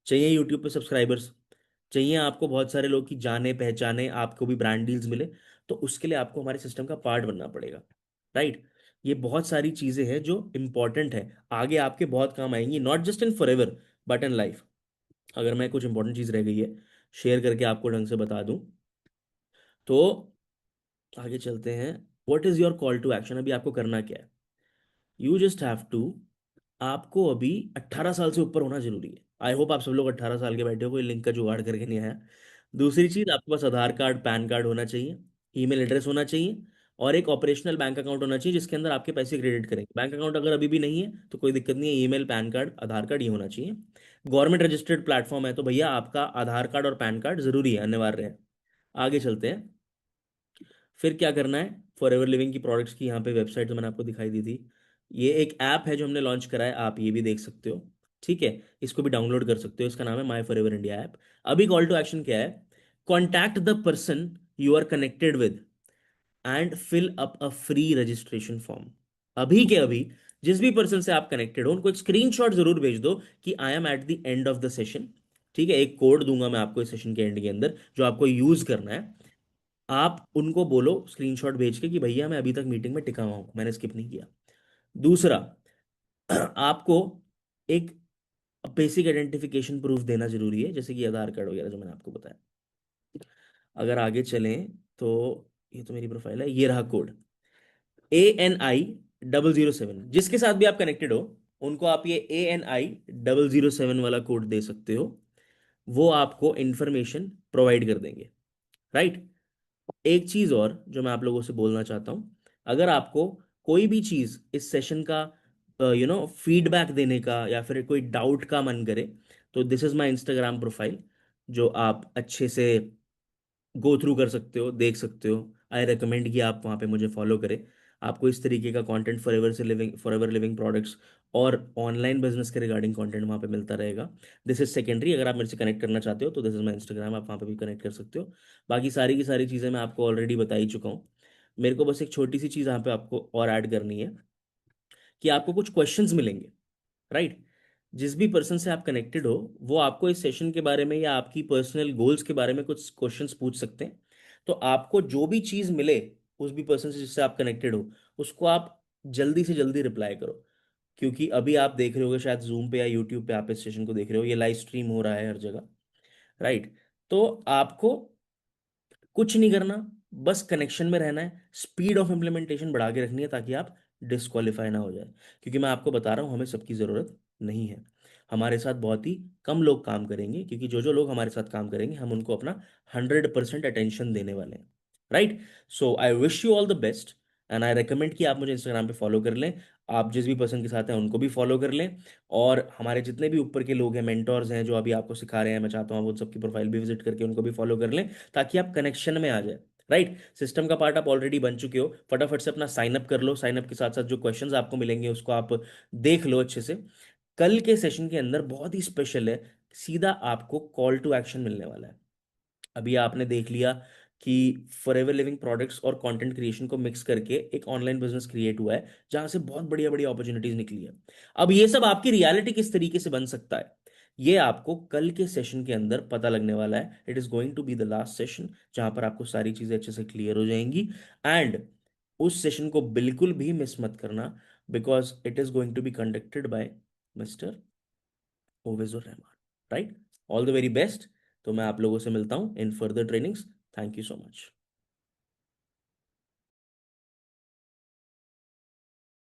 Speaker 1: चाहिए यूट्यूब पे सब्सक्राइबर्स, चाहिए आपको बहुत सारे लोग की जाने पहचाने, आपको भी ब्रांड डील्स मिले, तो उसके लिए आपको हमारे सिस्टम का पार्ट बनना पड़ेगा, राइट? ये बहुत सारी चीजें हैं जो इंपॉर्टेंट है, आगे आपके बहुत काम आएंगी, not just in forever but in life. अगर मैं कुछ इंपॉर्टेंट चीज रह गई है शेयर करके आपको ढंग से बता दूं, तो आगे चलते हैं। What is your call to action? अभी आपको करना क्या है? यू जस्ट हैव टू, आपको अभी 18 साल से ऊपर होना जरूरी है। आई होप आप सब लोग 18 साल के बैठे हो, कोई लिंक का जुगाड़ करके नहीं आया। दूसरी चीज, आपके पास आधार कार्ड पैन कार्ड होना चाहिए, ईमेल एड्रेस होना चाहिए, और एक ऑपरेशनल बैंक अकाउंट होना चाहिए जिसके अंदर आपके पैसे क्रेडिट करेंगे। बैंक अकाउंट अगर अभी भी नहीं है तो कोई दिक्कत नहीं है, ईमेल पैन कार्ड आधार कार्ड ये होना चाहिए। गवर्नमेंट रजिस्टर्ड प्लेटफॉर्म है तो भैया आपका आधार कार्ड और पैन कार्ड जरूरी है, अनिवार्य है। आगे चलते हैं। फिर क्या करना है? फॉर एवर लिविंग की प्रोडक्ट्स की यहाँ पे वेबसाइट जो मैंने आपको दिखाई दी थी, ये एक ऐप है जो हमने लॉन्च करा है, आप ये भी देख सकते हो। ठीक है, इसको भी डाउनलोड कर सकते हो, इसका नाम है My Forever India app. अभी कॉल टू एक्शन क्या है? Contact the person you are connected with and fill up a free registration form. अभी के अभी जिस भी पर्सन से आप कनेक्टेड हो उनको एक स्क्रीनशॉट जरूर भेज दो कि I am at the end of the session. ठीक है, एक कोड दूंगा मैं आपको इस सेशन के एंड के अंदर जो आपको यूज करना है। आप उनको बोलो स्क्रीनशॉट भेज के कि भैया मैं अभी तक मीटिंग में टिका हुआ हूं, मैंने स्किप नहीं किया। दूसरा, आपको एक बेसिक आइडेंटिफिकेशन प्रूफ देना जरूरी है, जैसे कि आधार कार्ड वगैरह जो मैंने आपको बताया। अगर आगे चलें तो ये तो मेरी प्रोफाइल है, ये रहा कोड ANI 007। जिसके साथ भी आप कनेक्टेड हो उनको आप ये ANI 007 वाला कोड दे सकते हो, वो आपको इंफॉर्मेशन प्रोवाइड कर देंगे, राइट? एक चीज और जो मैं आप लोगों से बोलना चाहता हूं, अगर आपको कोई भी चीज इस सेशन का फीडबैक देने का या फिर कोई डाउट का मन करे, तो this is my Instagram profile, जो आप अच्छे से गो थ्रू कर सकते हो, देख सकते हो। आई रिकमेंड कि आप वहाँ पे मुझे फॉलो करें। आपको इस तरीके का कंटेंट फॉरएवर लिविंग प्रोडक्ट्स और ऑनलाइन बिजनेस के रिगार्डिंग कंटेंट वहाँ पे मिलता रहेगा। दिस इज सेकेंडरी, अगर आप मेरे से कनेक्ट करना चाहते हो तो दिस इज माई इंस्टाग्राम, आप वहाँ पे भी कनेक्ट कर सकते हो। बाकी सारी की सारी चीज़ें मैं आपको ऑलरेडी बता ही चुका हूँ। मेरे को बस एक छोटी सी चीज़ यहाँ पे आपको और ऐड करनी है। कि आपको कुछ क्वेश्चंस मिलेंगे, राइट? जिस भी पर्सन से आप कनेक्टेड हो वो आपको इस सेशन के बारे में या आपकी पर्सनल गोल्स के बारे में कुछ क्वेश्चंस पूछ सकते हैं। तो आपको जो भी चीज मिले उस भी पर्सन से जिससे आप कनेक्टेड हो, उसको आप जल्दी से जल्दी रिप्लाई करो। क्योंकि अभी आप देख रहे होगे शायद जूम पे या यूट्यूब पे आप इस सेशन को देख रहे हो, ये लाइव स्ट्रीम हो रहा है हर जगह, राइट? तो आपको कुछ नहीं करना, बस कनेक्शन में रहना है, स्पीड ऑफ इम्प्लीमेंटेशन बढ़ा के रखनी है ताकि आप डिस्क्वालीफाई ना हो जाए। क्योंकि मैं आपको बता रहा हूं हमें सबकी ज़रूरत नहीं है, हमारे साथ बहुत ही कम लोग काम करेंगे, क्योंकि जो जो लोग हमारे साथ काम करेंगे हम उनको अपना 100% अटेंशन देने वाले हैं, right? So I wish you all the best and I recommend कि आप मुझे इंस्टाग्राम पे फॉलो कर लें, आप जिस भी पर्सन के साथ हैं उनको भी फॉलो कर लें। और हमारे जितने भी ऊपर के लोग हैं, मेंटोर्स हैं जो अभी आपको सिखा रहे हैं, मैं चाहता हूँ आप उन सबकी प्रोफाइल भी विजिट करके उनको भी फॉलो कर लें ताकि आप कनेक्शन में आ जाए, राइट? सिस्टम का पार्ट आप ऑलरेडी बन चुके हो, फटाफट से अपना साइन अप कर लो, साइन अप के साथ साथ जो क्वेश्चंस आपको मिलेंगे उसको आप देख लो अच्छे से। कल के सेशन के अंदर बहुत ही स्पेशल है, सीधा आपको कॉल टू एक्शन मिलने वाला है। अभी आपने देख लिया कि फॉरएवर लिविंग प्रोडक्ट्स और कंटेंट क्रिएशन को मिक्स करके एक ऑनलाइन बिजनेस क्रिएट हुआ है जहां से बहुत बढ़िया बढ़िया अपॉर्चुनिटीज निकली है। अब ये सब आपकी रियलिटी किस तरीके से बन सकता है, ये आपको कल के सेशन के अंदर पता लगने वाला है। It is going to be the last session जहां पर आपको सारी चीजें अच्छे से क्लियर हो जाएंगी। एंड उस सेशन को बिल्कुल भी मिस मत करना, because it is going to be conducted by mister Owaisur Rahman, right? All the very best. तो मैं आप लोगों से मिलता हूं in further trainings. Thank you so much.